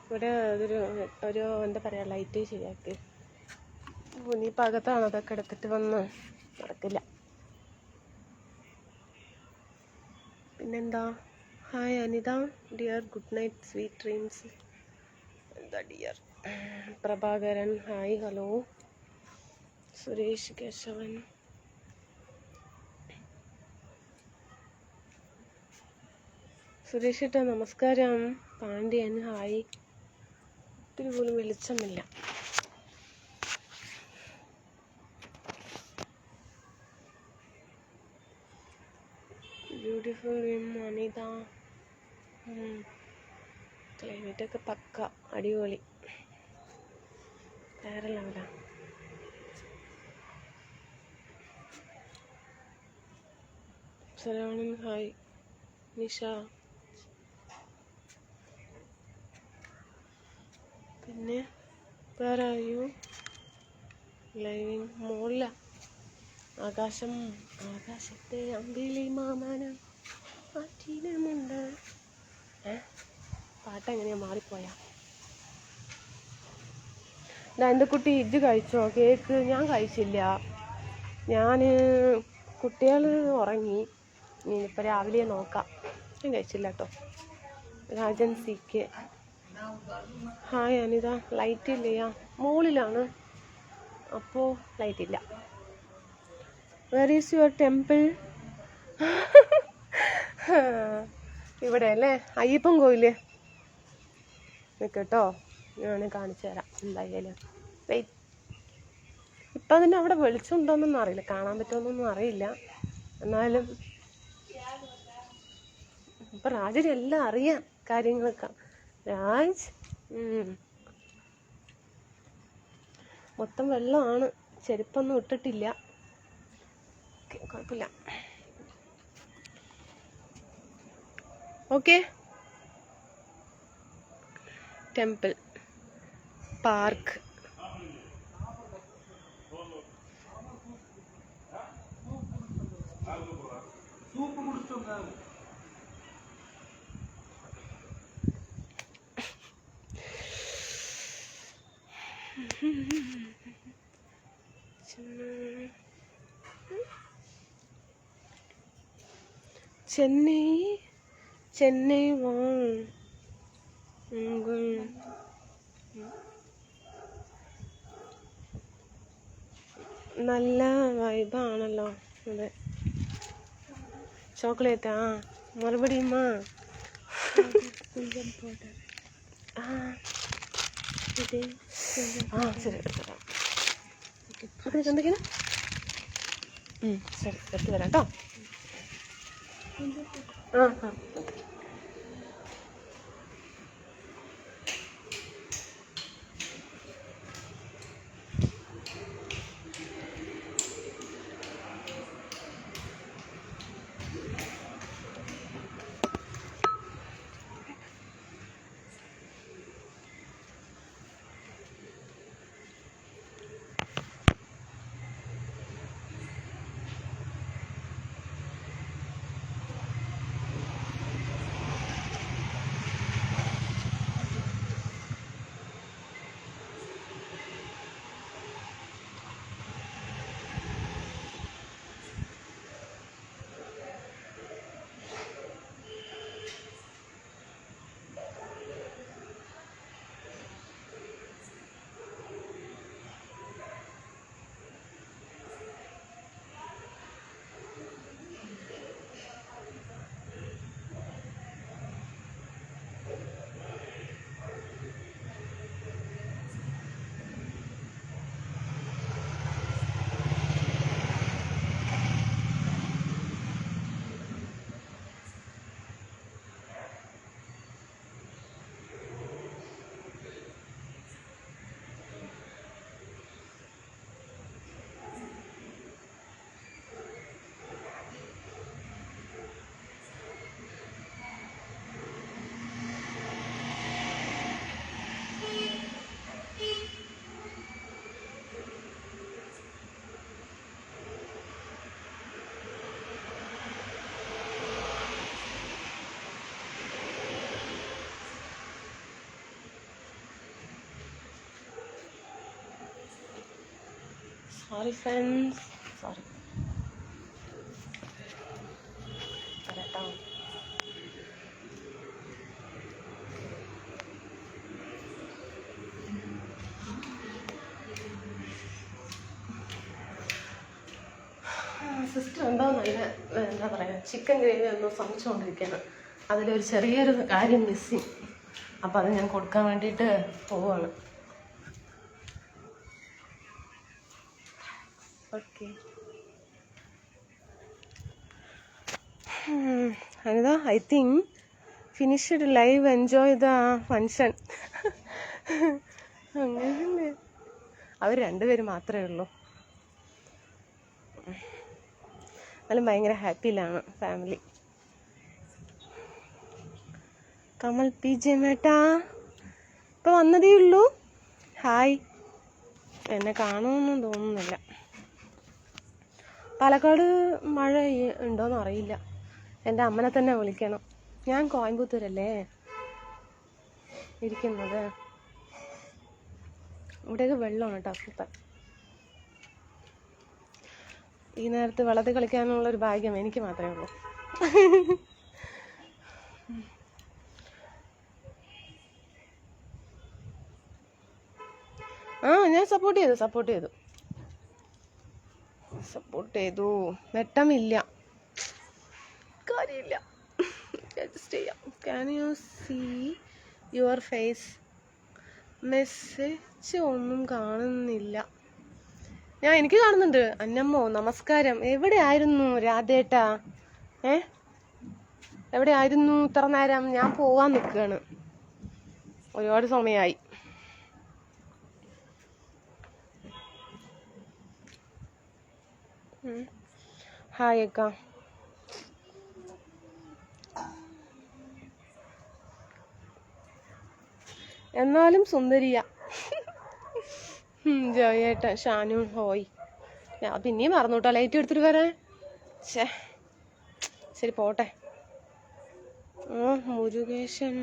Speaker 1: ഇവിടെ ഒരു എന്താ പറയുക, ലൈറ്റ് ശരിയാക്കി. ഇനിയിപ്പോൾ അകത്താണ്, അതൊക്കെ എടുത്തിട്ട് വന്ന് നടക്കില്ല. പിന്നെന്താ? Hi Anitha dear, good night, sweet dreams. എന്താ dear? Prabhakaran hi, hello. Suresh Keshavan, Suresh ഏട്ടാ നമസ്കാരം. പാണ്ഡ്യൻ ഹായ്. ഒത്തിരി പോലും വെളിച്ചമില്ല. ബ്യൂട്ടിഫുൾ അനിത. ക്ലൈമറ്റൊക്കെ പക്ക അടിപൊളി, വേറെ ലെവലാ. സലാമൻ ഹായ്. നിഷ. പിന്നെ വേറെ ആയോ ലൈവിങ് മോളില ആകാശത്തെ അമ്പിളി മാമന ആറ്റിനുമുണ്ട്. പാട്ടെങ്ങനെയാ മാറിപ്പോയാ? എൻ്റെ കുട്ടി ഇജ്ജ് കഴിച്ചോ കേക്ക്? ഞാൻ കഴിച്ചില്ല. കുട്ടികൾ ഉറങ്ങി. ഇനിയിപ്പോൾ രാവിലെ നോക്കാം. ഞാൻ കഴിച്ചില്ല കേട്ടോ. Rajan C K hi Anitha. Light ഇല്ലയാ? മുകളിലാണ്, അപ്പോൾ ലൈറ്റ് ഇല്ല. Where is your temple? ഇവിടെ അല്ലേ, അയ്യപ്പൻ കോയില്. നിൽക്കട്ടോ, ഞാൻ കാണിച്ചു തരാം എന്തായാലും. വെയിറ്റ്. ഇപ്പം അതിന് അവിടെ വെളിച്ചമുണ്ടോയെന്നൊന്നും അറിയില്ല, കാണാൻ പറ്റുമെന്നൊന്നും അറിയില്ല. എന്നാലും ഇപ്പം രാജിന് എല്ലാം അറിയാം കാര്യങ്ങളൊക്കെ. രാജ് മൊത്തം വെള്ളമാണ്, ചെരുപ്പൊന്നും ഇട്ടിട്ടില്ല. കുഴപ്പമില്ല. ഓക്കെ. Temple park. ചെന്നൈ വാ. നല്ല വൈബാണല്ലോ. അതെ, ചോക്ലേറ്റാ? മറുപടിയുമാ? ശരി എടുത്തരാം. എന്തൊക്കെയാണ്? ശരി എടുത്തു തരാം കേട്ടോ. സോറി ഫ്രണ്ട്സ്, സോറി കേട്ടോ. സിസ്റ്റർ എന്താണെന്ന് അതിന് എന്താ പറയുക, ചിക്കൻ ഗ്രേവി ഒന്ന് ശ്രമിച്ചുകൊണ്ടിരിക്കുകയാണ്. അതിലൊരു ചെറിയൊരു കാര്യം മിസ്സിങ്. അപ്പോൾ അത് ഞാൻ കൊടുക്കാൻ വേണ്ടിയിട്ട് പോവുകയാണ്. Okay Anitha, I think finished live, enjoy the function. അങ്ങനെയല്ലേ, അവർ രണ്ടുപേരും മാത്രമേ ഉള്ളൂ. എന്നാലും ഭയങ്കര ഹാപ്പിയിലാണ് ഫാമിലി. കമൽ പി ജെ മേട്ടാ ഇപ്പോൾ വന്നതേ ഉള്ളൂ. ഹായ്. എന്നെ കാണുമെന്നും തോന്നുന്നില്ല. പാലക്കാട് മഴ ഉണ്ടോയെന്ന് അറിയില്ല. എൻ്റെ അമ്മനെ തന്നെ വിളിക്കണം. ഞാൻ കോയമ്പത്തൂരല്ലേ ഇരിക്കുന്നത്. ഇവിടെയൊക്കെ വെള്ളമാണ് കേട്ടോ. സൂപ്പർ. ഈ നേരത്ത് വെള്ളത്തിൽ കളിക്കാനുള്ളൊരു ഭാഗ്യം എനിക്ക് മാത്രമേ ഉള്ളൂ. ഞാൻ സപ്പോർട്ട് ചെയ്തു. വെട്ടമില്ല, കാര്യമില്ല, അഡ്ജസ്റ്റ് ചെയ്യാം. Can you see your face? Message ഒന്നും കാണുന്നില്ല. എനിക്ക് കാണുന്നുണ്ട്. അന്നമ്മോ നമസ്കാരം. എവിടെയായിരുന്നു രാധേട്ടാ? എവിടെയായിരുന്നു ഇത്ര നേരം? ഞാൻ പോവാൻ നിൽക്കുകയാണ്. ഒരുപാട് സമയമായി. ഹായ് അക്ക. എന്നാലും സുന്ദരിയ. ജോയേട്ട, ഷാനു ഹോയ്. ഞാൻ പിന്നെയും മറന്നു കേട്ടോ ലൈറ്റ് എടുത്തിട്ട് വരാൻ. ശരി പോട്ടെ. Murukeshan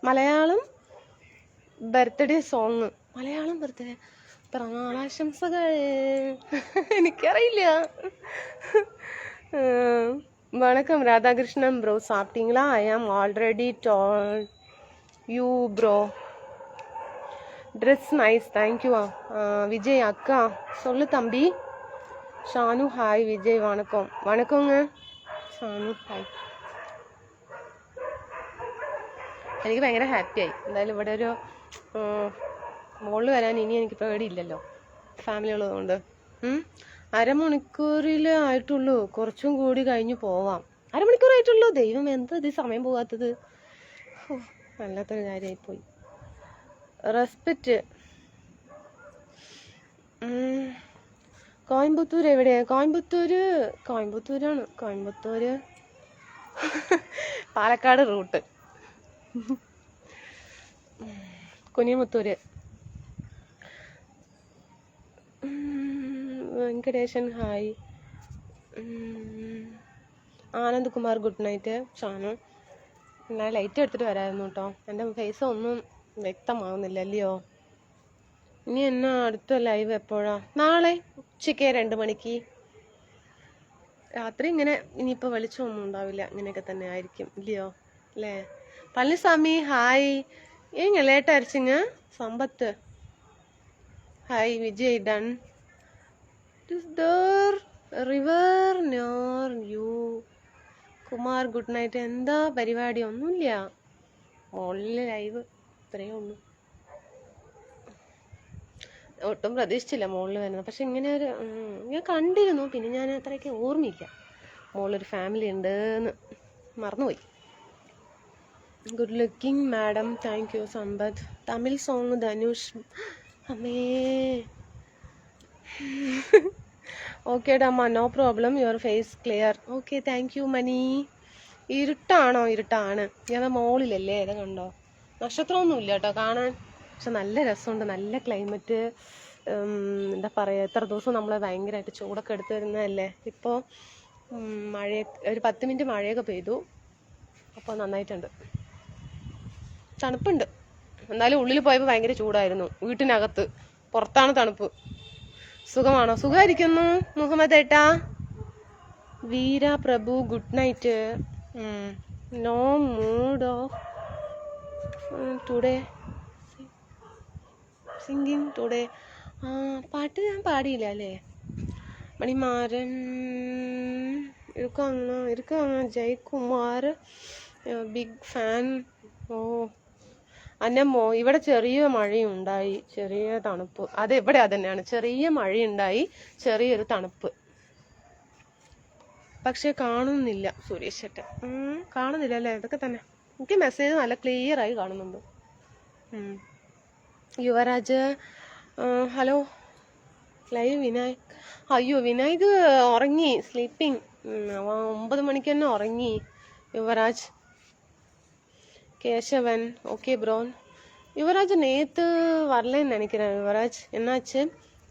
Speaker 1: Malayalam birthday song. Malayalam birthday പിറന്നാളാശംസകൾ. എനിക്കറിയില്ല. വണക്കം രാധാകൃഷ്ണൻ ബ്രോ, சாப்பிட்டீங்களா? I am already told you bro. Dress nice, thank you. Vijay அக்கா சொல்லு தம்பி. ஷானு ஹாய். விஜய் வணக்கம். வணக்கங்க ഷാനു ഹായ്. എനിക്ക് ഭയങ്കര ഹാപ്പിയായി. എന്തായാലും ഇവിടെ ഒരു മുകളിൽ വരാൻ ഇനി എനിക്ക് പേടിയില്ലല്ലോ, ഫാമിലി ഉള്ളതുകൊണ്ട്. അരമണിക്കൂറിൽ ആയിട്ടുള്ളൂ, കുറച്ചും കൂടി കഴിഞ്ഞ് പോവാം. അരമണിക്കൂറായിട്ടുള്ളൂ. ദൈവം, എന്താ ഇത് സമയം പോകാത്തത്? വല്ലാത്തൊരു കാര്യമായിപ്പോയി. റെസ്പെക്റ്റ്. കോയമ്പത്തൂർ എവിടെയാണ്? കോയമ്പത്തൂരാണ്. Coimbatore Palakkad route. Kunimuthur. Venkatesan hi. Anand Kumar good night. Shanu, ഞാൻ ലൈറ്റ് എടുത്തിട്ട് വരായിരുന്നു കേട്ടോ. എൻ്റെ ഫേസ് ഒന്നും വ്യക്തമാവുന്നില്ല അല്ലയോ. ഇനി എന്നാ അടുത്ത ലൈവ് എപ്പോഴാ? നാളെ ഉച്ചയ്ക്ക് 2 മണിക്ക്. രാത്രി ഇങ്ങനെ ഇനിയിപ്പോൾ വെളിച്ചമൊന്നും ഉണ്ടാവില്ല, ഇങ്ങനെയൊക്കെ തന്നെ ആയിരിക്കും ഇല്ലയോ അല്ലേ? പളനിസ്വാമി ഹായ്. ஏங்க லேட் ஆயிடுச்சுங்க? சம்பத்து ஹாய். விஜய் டன். Is there river nor you. Kumar good night. എന്താ പരിപാടി? ഒന്നുമില്ല, മുകളിൽ ലൈവ്, ഇത്രയേ ഉള്ളൂ. ഒട്ടും പ്രതീക്ഷിച്ചില്ല മുകളിൽ വരുന്നത്. പക്ഷെ ഇങ്ങനെ ഒരു ഞാൻ കണ്ടിരുന്നു, പിന്നെ ഞാൻ അത്രയ്ക്ക് ഓർമ്മയില്ല. മുകളിലൊരു ഫാമിലി ഉണ്ടെന്ന് മറന്നുപോയി. Good looking madam. Thank you Sampath. Tamil song Dhanush. അമ്മേ ഓക്കെ ഡമ്മ, no problem, your face clear. Okay thank you Mani. ഇരുട്ടാണോ? ഇരുട്ടാണ്. ഞാൻ മോളിലല്ലേ, ഇത് കണ്ടോ? നക്ഷത്രമൊന്നും ഇല്ല കേട്ടോ കാണാൻ, പക്ഷെ നല്ല രസമുണ്ട്, നല്ല ക്ലൈമറ്റ്. എന്താ പറയുക, എത്ര ദിവസം നമ്മൾ ഭയങ്കരമായിട്ട് ചൂടൊക്കെ എടുത്തു വരുന്നതല്ലേ. ഇപ്പോൾ മഴ ഒരു 10 മിനിറ്റ് മഴയൊക്കെ പെയ്തു, അപ്പോൾ നന്നായിട്ടുണ്ട്, തണുപ്പുണ്ട്. എന്നാലും ഉള്ളിൽ പോയപ്പോൾ ഭയങ്കര ചൂടായിരുന്നു. വീട്ടിനകത്ത്, പുറത്താണ് തണുപ്പ്. സുഖമാണോ? സുഖമായിരിക്കുന്നു മുഹമ്മദ് ഏട്ടാ. Veera Prabhu good night. No mood off today singing today. പാട്ട് ഞാൻ പാടിയില്ല അല്ലേ? മണിമാരൻ இருக்காங்க ജയകുമാർ ബിഗ് ഫാൻ. ഓ അന്നമ്മോ, ഇവിടെ ചെറിയ മഴയുണ്ടായി, ചെറിയ തണുപ്പ്. അത് ഇവിടെ അതന്നെയാണ്, ചെറിയ മഴയുണ്ടായി, ചെറിയൊരു തണുപ്പ്. പക്ഷെ കാണുന്നില്ല സുരേഷ് ചേട്ടൻ. കാണുന്നില്ല അല്ലേ? ഇതൊക്കെ തന്നെ. എനിക്ക് മെസ്സേജ് നല്ല ക്ലിയർ ആയി കാണുന്നുണ്ട്. Yuvraj hello live. വിനായക്, അയ്യോ വിനായക് ഉറങ്ങി, സ്ലീപ്പിംഗ്. 9 മണിക്ക് തന്നെ ഉറങ്ങി യുവരാജ്. Keshavan okay bro. യുവരാജ് നേത്ത് വരലെന്ന് നിனைக்கிறேன். യുവരാജ് എന്നാച്ച്?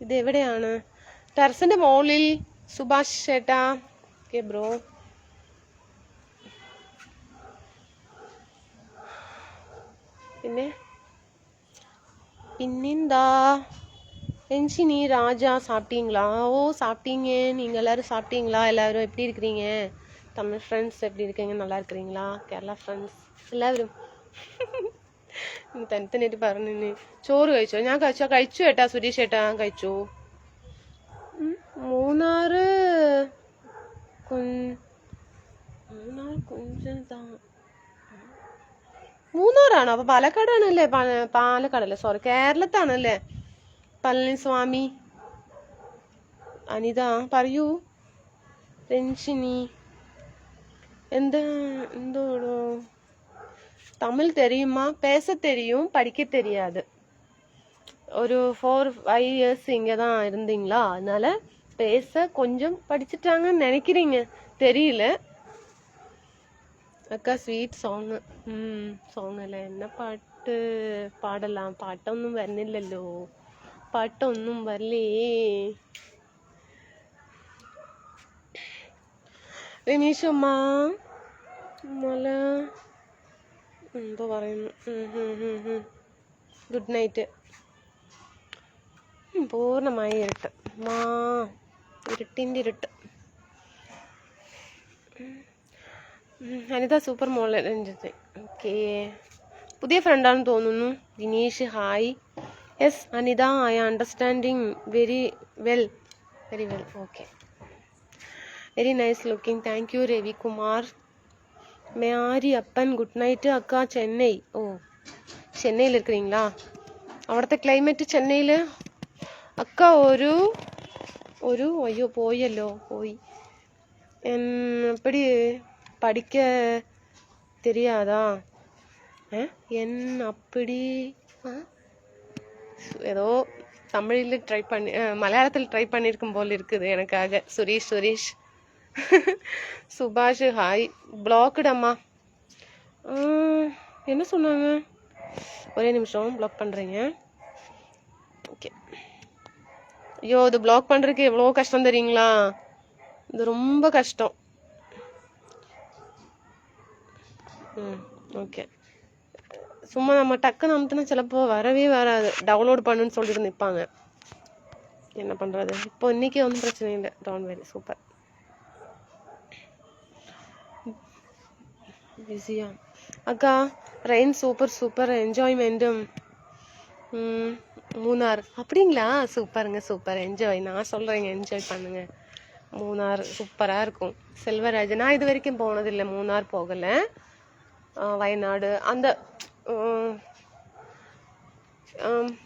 Speaker 1: ഇത് എവിടെയാണ്? ടെറസിന്റെ മുകളിൽ. സുഭാഷ് ചേട്ടാ ഓക്കെ ബ്രോ. പിന്നെന്താ? ரெஞ்சினி ராஜா சாப்பிட்டீங்களா? ஓ சாப்பிட்டீங்க. நீங்கள் எல்லோரும் சாப்பிட்டீங்களா? எல்லோரும் எப்படி இருக்கிறீங்க? தமிழ் ഫ്രണ്ട്സ് எப்படி இருக்கீங்க? நல்லா இருக்கிறீங்களா? കേരള ഫ്രണ്ട്സ് എല്ലാവരും തനിത്തനായിട്ട് പറഞ്ഞു. ചോറ് കഴിച്ചോ? ഞാൻ കഴിച്ചു ഏട്ടാ. സുരേഷ് ഏട്ടാ കഴിച്ചു. മൂന്നാറ് മൂന്നാറാണോ? അപ്പൊ പാലക്കാടാണല്ലേ? പാലക്കാടല്ലേ, സോറി, കേരളത്താണല്ലേ? പളനിസ്വാമി. അനിത പറയൂ. രഞ്ജിനി എന്തോടോ? തമിഴ് தெரியுமா? பேச தெரியும், படிக்க தெரியாது. ஒரு 4-5 years இங்கே தான் இருந்தீங்களா? அதனால பேச கொஞ்சம் படிச்சுட்டாங்கன்னு நினைக்கிறீங்க, தெரியல. அக்கா സ്വീറ്റ് സോങ്. സോങ് അല്ലേ? എന്നെ പാട്ട് പാടலாம். പാട്ടൊന്നും വരുന്നില്ലല്ലോ. പാട്ടൊന്നും വരലേ. രമേശമ്മ മല എന്തോ പറയുന്നു. Good night. പൂർണ്ണമായി ഇരുട്ട്. ഇരുട്ടിൻ്റെ ഇരുട്ട്. അനിത സൂപ്പർ മോൾ രഞ്ജിത്ത്. ഓക്കെ, പുതിയ ഫ്രണ്ടാണെന്ന് തോന്നുന്നു. Vineesh hi. Yes Anitha, I understanding very well. Okay, very nice looking. Thank you Ravikumar. Mary അപ്പൻ ഗുഡ് നൈറ്റ് അക്കാ. ചെന്നൈ. ഓ ചെന്നൈയിൽ இருக்கிறீங்களா? അവിടുത്തെ ക്ലൈമറ്റ് ചെന്നൈയിൽ അക്ക ഒരു അയ്യോ പോയല്ലോ, പോയി. எப்படி படிக்க தெரியாதா? அப்படி ஏதோ தமிழில் மலையாளத்தில் ட்ரை பண்ணியிருக்கும் போல் இருக்குது எனக்காக. சுரேஷ் சுபாஷ் ஹாய். பிளாக்டு அம்மா. என்ன சொன்னாங்க? ஒரே நிமிஷம், பிளாக் பண்ணுறீங்க. ஓகே. ஐயோ, இது பிளாக் பண்ணுறதுக்கு எவ்வளோ கஷ்டம் தெரியுங்களா? இது ரொம்ப கஷ்டம். ஓகே, சும்மா நம்ம டக்குன்னு அமுத்துனா சிலப்போ வரவே வராது. டவுன்லோட் பண்ணுன்னு சொல்லிட்டு நிற்பாங்க. என்ன பண்ணுறது? இப்போ இன்றைக்கி ஒன்றும் பிரச்சனை இல்லை. Town very super. பிஸியா அக்கா? ரெயின் சூப்பர் என்ஜாய்மெண்ட்டும். மூணார் அப்படிங்களா? Super enjoy. நான் சொல்கிறேங்க, என்ஜாய் பண்ணுங்க. மூணார் சூப்பராக இருக்கும். செல்வராஜ், நான் இது வரைக்கும் போனதில்லை, மூணார் போகலை. வயநாடு அந்த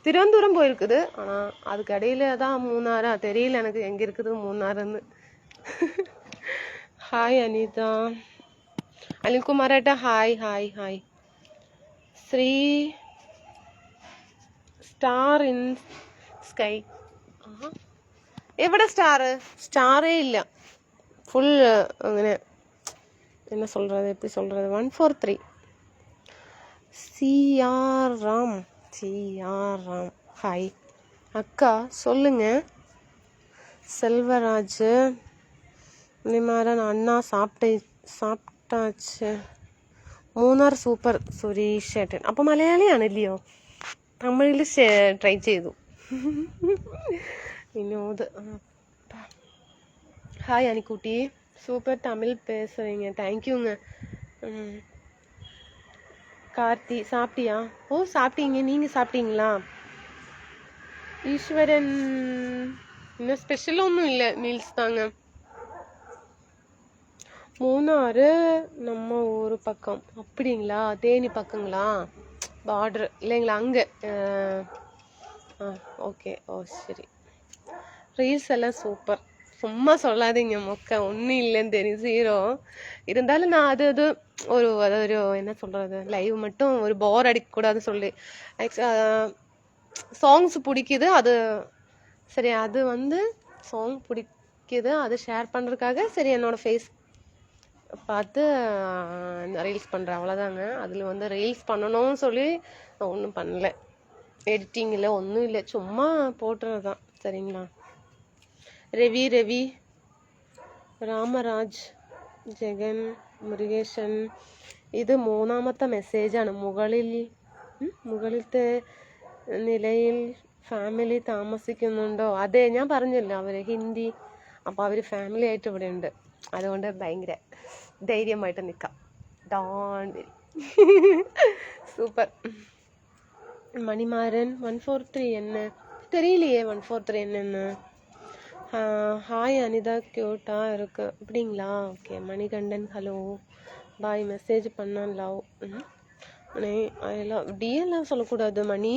Speaker 1: திருவனந்தபுரம் போயிருக்குது. ஆனால் அதுக்கு இடையில தான் மூணாரா தெரியல எனக்கு எங்கே இருக்குது மூணாறுன்னு. ஹாய் அனிதா. അനിൽകുമാറേട്ടാ hi. Sri star in sky. എവിടെ സ്റ്റാറേ ഇല്ല. ഫുൾ അങ്ങനെ என்ன சொல்கிறது, எப்படி சொல்கிறது. 143 சிஆர் ராம் ஹாய் அக்கா சொல்லுங்க. செல்வராஜ் நிமாரன் அண்ணா സാപ്റ്റാച്ച്. മൂന്നാർ സൂപ്പർ. സുരേഷ് ചേട്ടൻ അപ്പോൾ മലയാളിയാണല്ലയോ? തമിഴിൽ ട്രൈ ചെയ്തു. வினோத். ஹாய் அனிக்குட்டி, சூப்பர் தமிழ் பேசுகிறீங்க, தேங்க்யூங்க. கார்த்தி, சாப்பிட்டியா? ஓ சாப்பிட்டீங்க, நீங்கள் சாப்பிட்டீங்களா? ஈஸ்வரன், இன்னும் ஸ்பெஷல் ஒன்றும் இல்லை, மீல்ஸ் தாங்க. மூணாறு நம்ம ஊர் பக்கம் அப்படிங்களா? தேனி பக்கங்களா? பார்டர் இல்லைங்களா? அங்கே ஓகே. ஓ சரி. ரீல்ஸ் எல்லாம் சூப்பர், சும்மா சொல்லாதீங்க மொக்க, ஒன்றும் இல்லைன்னு தெரியும், 0. இருந்தாலும் நான் அது ஒரு என்ன சொல்கிறது, லைவ் மட்டும் ஒரு போர் அடிக்கக்கூடாதுன்னு சொல்லி சாங்ஸ் பிடிக்குது அது. சரி, அது சாங் பிடிக்குது, அது ஷேர் பண்ணுறதுக்காக சரி என்னோடய ஃபேஸ் பார்த்து ரீல்ஸ் பண்ணுறேன், அவ்வளோதாங்க. அதில் ரீல்ஸ் பண்ணணும்னு சொல்லி நான் ஒன்றும் பண்ணல, எடிட்டிங் இல்லை, ஒன்றும் இல்லை, சும்மா போட்டுறது தான். சரிங்களா? ரவி, ராமராஜ், ജഗൻ, മുരുകേശൻ, ഇത് 3ാമത്തെ മെസ്സേജാണ്. മുകളിലത്തെ നിലയിൽ ഫാമിലി താമസിക്കുന്നുണ്ടോ? അതെ, ഞാൻ പറഞ്ഞല്ലോ അവർ ഹിന്ദി, അപ്പോൾ അവർ ഫാമിലി ആയിട്ട് ഇവിടെ ഉണ്ട്, അതുകൊണ്ട് ഭയങ്കര ധൈര്യമായിട്ട് നിൽക്കാം. Don very super. மணிமாறன் 143 என்ன தெரியலையே, 143 என்னன்னு. ஹாய் அனிதா, க்யூட்டாக இருக்கு, அப்படிங்களா? ஓகே. மணிகண்டன், ஹலோ, பாய், மெசேஜ் பண்ண லவ். ஐ லவ் டிஎல்லாம் சொல்லக்கூடாது மணி,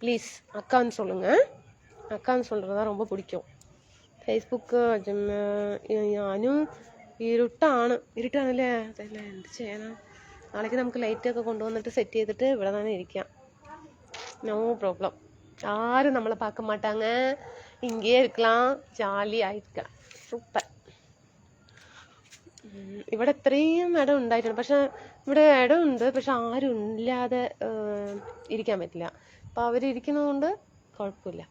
Speaker 1: ப்ளீஸ் அக்கான்னு சொல்லுங்கள், அக்கான்னு சொல்கிறது தான் ரொம்ப பிடிக்கும். ഫേസ്ബുക്ക് ഞാനും ഇരുട്ടാണല്ലേ, അതല്ല എന്ത് ചെയ്യാനാ. നാളേക്ക് നമുക്ക് ലൈറ്റൊക്കെ കൊണ്ടുവന്നിട്ട് സെറ്റ് ചെയ്തിട്ട് ഇവിടെ തന്നെ ഇരിക്കാം, நோ ப்ராப்ளம். யாரும் நம்மளை பார்க்க மாட்டாங்க, இங்கேயே இருக்கலாம், ஜாலியாக இருக்கலாம், സൂപ്പർ. ഇവിടെ ഇത്രയും ഇടം ഉണ്ടായിട്ടുണ്ട്, പക്ഷെ ഇവിടെ ഇടമുണ്ട്, പക്ഷെ ആരും ഇല്ലാതെ ഇരിക്കാൻ പറ്റില്ല. അപ്പോൾ അവരിയ്ക്കുന്നതുകൊണ്ട് കുഴപ്പമില്ല.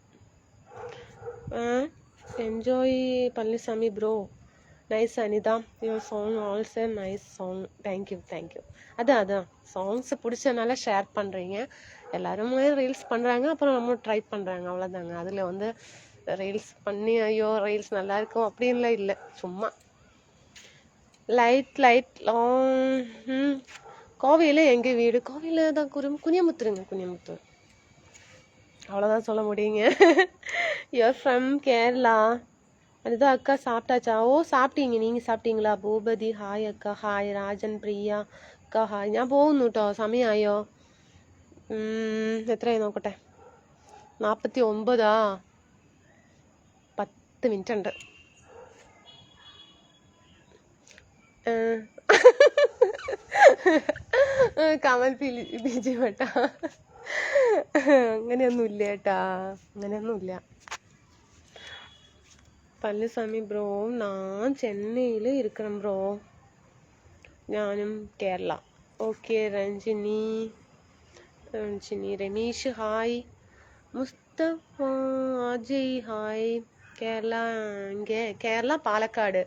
Speaker 1: Enjoy Palaniswami bro, nice Anitha, your song also nice song, thank you. அதான் சாங்ஸ் பிடிச்சதுனால ஷேர் பண்ணுறீங்க, எல்லாருமே ரீல்ஸ் பண்ணுறாங்க, அப்புறம் நம்ம ட்ரை பண்ணுறாங்க, அவ்வளோதாங்க. அதில் ரீல்ஸ் பண்ணி ஐயோ ரீல்ஸ் நல்லா இருக்கும் அப்படின்லாம் இல்லை, சும்மா லைட் லாங். கோவையில் எங்கள் வீடு, கோவையில் தான் குனியமுத்தூர், அவ்வளோதான் சொல்ல முடியுங்க. Your from Kerala. அதுதான் அக்கா, சாப்பிட்டாச்சா? ஓ சாப்பிட்டீங்க, நீங்கள் சாப்பிட்டீங்களா? ഭൂപതി, ഹായ് അക്ക, ഹായ് രാജൻ, പ്രിയ അക്ക, ഹായ്. ഞാൻ പോകുന്നു കേട്ടോ, സമയമായോ? എത്രയായി നോക്കട്ടെ, 49. 10 മിനിറ്റ് ഉണ്ട്. കമൽ ബിജി കേട്ടാ, അങ്ങനെയൊന്നുമില്ല കേട്ടാ, അങ്ങനെയൊന്നുമില്ല. പളനിസ്വാമി ബ്രോ, நான் சென்னையில் இருக்கிறேன் ப்ரோ, ഞാനും Kerala. Okay. Ranjini, Ramesh hi, Mustafa, Ajay hi. Kerala, ഇங்கே Kerala Palakkad,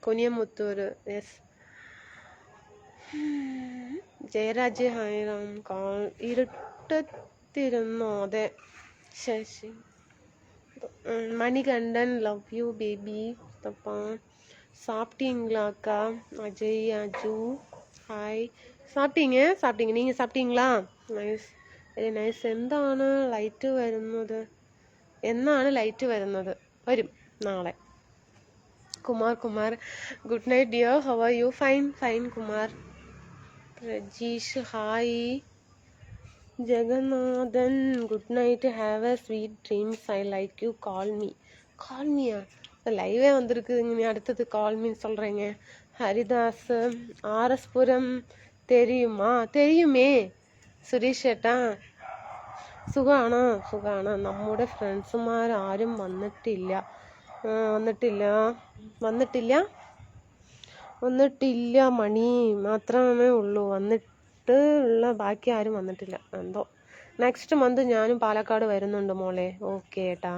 Speaker 1: Kuniyamuthur. Yes. Jayaraj hi Ram, call ഇരുട്ടത്തിരുന്നോ? അതെ. Sasi, Manikandan, love you baby. தப்பா சாப்பிட்டீங்களாக்கா? அஜய், அஜு, ஹாய். சாப்பிட்டீங்க, நீங்கள் சாப்பிட்டீங்களா? Nice, very nice. എന്നാണ് ലൈറ്റ് വരുന്നത്? വരും നാളെ. Kumar, good night dear, how are you? Fine Kumar. Rajeesh, hi. Jagannathan, good night, have a sweet dreams, I like you, call மீயா? லைவே வந்திருக்குதுங்க, நீ அடுத்தது கால் மீன்னு சொல்கிறீங்க. ஹரிதாஸ், ആർഎസ്പുരം தெரியுமா? தெரியுமே സുരേഷ് ചേട്ടാ. സുഖാണോ? നമ്മുടെ ഫ്രണ്ട്സുമാർ ആരും വന്നിട്ടില്ല, മണി മാത്രമേ ഉള്ളൂ വന്നിട്ടുള്ള, ബാക്കി ആരും വന്നിട്ടില്ല എന്തോ. നെക്സ്റ്റ് മന്ത് ഞാനും പാലക്കാട് വരുന്നുണ്ട് മോളെ. ഓക്കെ ഏട്ടാ.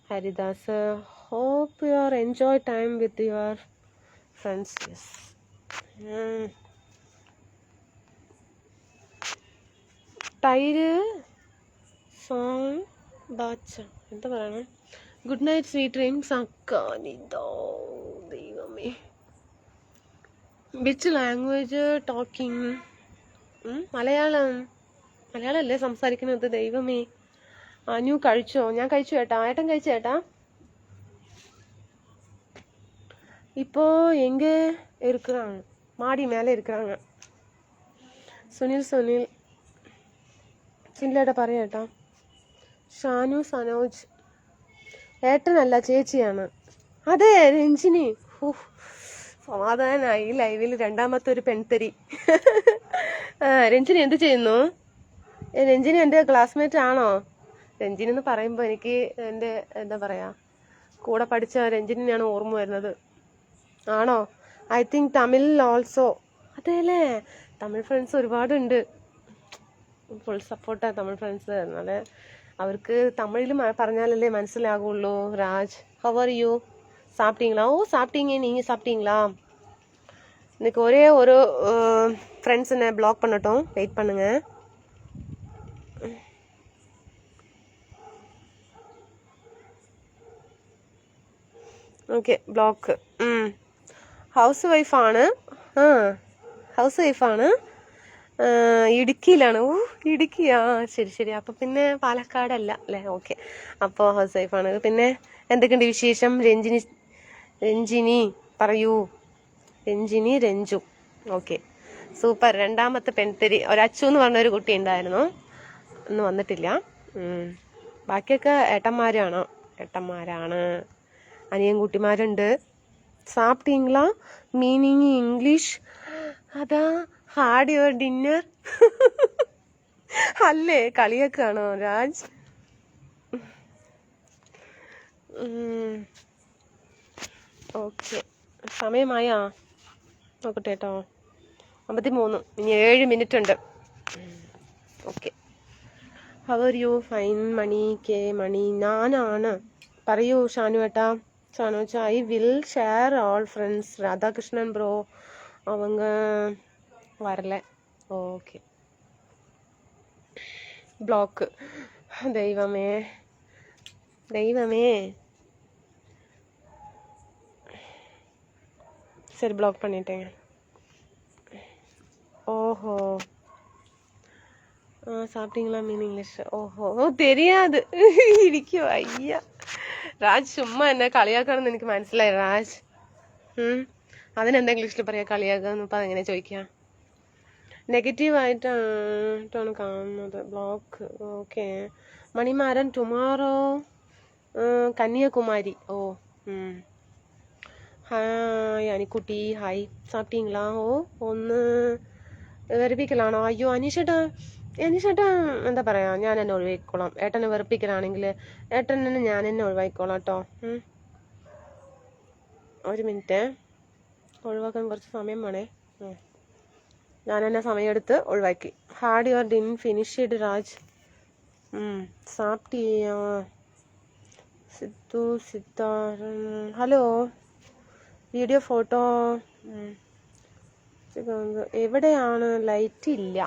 Speaker 1: Haridas, hope you are enjoy time with your friends. Yes. ടൈര് സോങ് ബാച്ച, എന്താ പറയണം, ഗുഡ് നൈറ്റ് സ്വീറ്റ് ഡ്രീംസ് അക്കാനിതോ. ദൈവമേ, വിച്ച് ലാംഗ്വേജ് ടോക്കിംഗ്? മലയാളം. മലയാളമല്ലേ സംസാരിക്കുന്നത്? ദൈവമേ. അനു കഴിച്ചോ? ഞാൻ കഴിച്ചു ചേട്ടാ. ഏട്ടൻ കഴിച്ചു ചേട്ടാ. இப்போ எங்கே இருக்கிறாங்க? மாடி மேலே இருக்கிறாங்க. സുനിൽ ചില്ലയുടെ പറയേട്ടാ. ഷാനു സനോജ്. ഏട്ടനല്ല ചേച്ചിയാണ്. അതെ രഞ്ജിനി. സമാധാനായി. ലൈവിൽ രണ്ടാമത്തെ ഒരു പെൺതരി. രഞ്ജിനി എന്ത് ചെയ്യുന്നു? രഞ്ജിനി എൻ്റെ ക്ലാസ്മേറ്റ് ആണോ? രഞ്ജിനി എന്ന് പറയുമ്പോൾ എനിക്ക് എൻ്റെ എന്താ പറയാ, കൂടെ പഠിച്ച രഞ്ജിനിയാണ് ഓർമ്മ വരുന്നത്. ആണോ? I think Tamil also. അതെ അല്ലേ, തമിഴ് ഫ്രണ്ട്സ് ഒരുപാടുണ്ട്. ഫുൾ സപ്പോർട്ടാണ് തമിഴ് ഫ്രണ്ട്സ്. എന്നാലേ അവർക്ക് തമിഴിൽ പറഞ്ഞാലല്ലേ മനസ്സിലാകുള്ളൂ. Raj, how are you? சாப்பிட்டீங்களா? ஓ சாப்பிட்டீங்க. நீங்கள் சாப்பிட்டீங்களா? இன்னைக்கு ஒரே ஒரு ஃப்ரெண்ட்ஸ் என்ன பிளாக் பண்ணட்டும், வெயிட் பண்ணுங்க. Okay block. ഹൗസ് വൈഫാണ്. ഹൗസ് വൈഫാണ്. ഇടുക്കിയിലാണ്. ഇടുക്കിയാ, ശരി ശരി. അപ്പം പിന്നെ പാലക്കാടല്ല അല്ലേ? ഓക്കെ, അപ്പോൾ ഹൗസ് വൈഫാണ്. പിന്നെ എന്തൊക്കെയുണ്ട് വിശേഷം? രഞ്ജിനി പറയൂ. രഞ്ജു. Okay, super. രണ്ടാമത്തെ പെൺതരി ഒരു അച്ചു എന്ന് പറഞ്ഞൊരു കുട്ടി ഉണ്ടായിരുന്നു, ഒന്നും വന്നിട്ടില്ല. ബാക്കിയൊക്കെ ഏട്ടന്മാരാണ്. അനിയൻകുട്ടിമാരുണ്ട്. സാപ്പിട്ടീங்களா മീനിങ് ഇംഗ്ലീഷ്. അതാ ഹാഡ് യുവർ ഡിന്നർ അല്ലേ? കളിയൊക്കെയാണോ രാജ്? ഓക്കെ, സമയമായാ നോക്കട്ടെ കേട്ടോ. 53, ഇനി 7 മിനിറ്റ് ഉണ്ട്. Okay. How are you? Fine. Mani ഞാനാണ്. പറയൂ ഷാനു ഏട്ടാ. ഷാനുച്ച, I will share all friends. Radhakrishnan bro அவங்க வரல. ഓക്കെ. ബ്ലോക്ക്. ദൈവമേ சரி ப்ளாக் பண்ணிட்டேங்க. ஓஹோ, சாப்பிட்டீங்களா மீன் இங்கிலீஷ்? ஓஹோ, தெரியாது. ഇരിക്കോ? അയ്യ രാജ്, ചുമ്മാ എന്നെ കളിയാക്കാണെന്ന് എനിക്ക് മനസ്സിലായി രാജ്. അതിനെന്താ ഇംഗ്ലീഷിൽ പറയാ? കളിയാക്കാന്ന് ഇപ്പം അതെങ്ങനെ ചോദിക്കാം? നെഗറ്റീവായിട്ടാണ് കാണുന്നത്. Block. Okay. Manimaran tomorrow Kanyakumari. ഓ ഹായ് അനിക്കുട്ടി. ഹായ്. സാപ്പിട്ടീங்களா? ഓ ഒന്ന് വെറുപ്പിക്കലാണോ? അയ്യോ അനീഷേട്ടാ എന്താ പറയാ, ഞാൻ എന്നെ ഒഴിവാക്കിക്കോളാം. ഏട്ടനെ വെറുപ്പിക്കലാണെങ്കിൽ ഏട്ടനെ ഞാൻ എന്നെ ഒഴിവാക്കിക്കോളാം കേട്ടോ. ഒരു മിനിറ്റ്, ഒഴിവാക്കാൻ കുറച്ച് സമയം വേണേ. ഞാൻ എന്നെ സമയമെടുത്ത് ഒഴിവാക്കി. Had your dinner finished Raj. സാപ്പിട്ടിയാ? സിദ്ധാരൻ. ഹലോ. വീഡിയോ ഫോട്ടോ എവിടെയാണ്? ലൈറ്റ് ഇല്ല.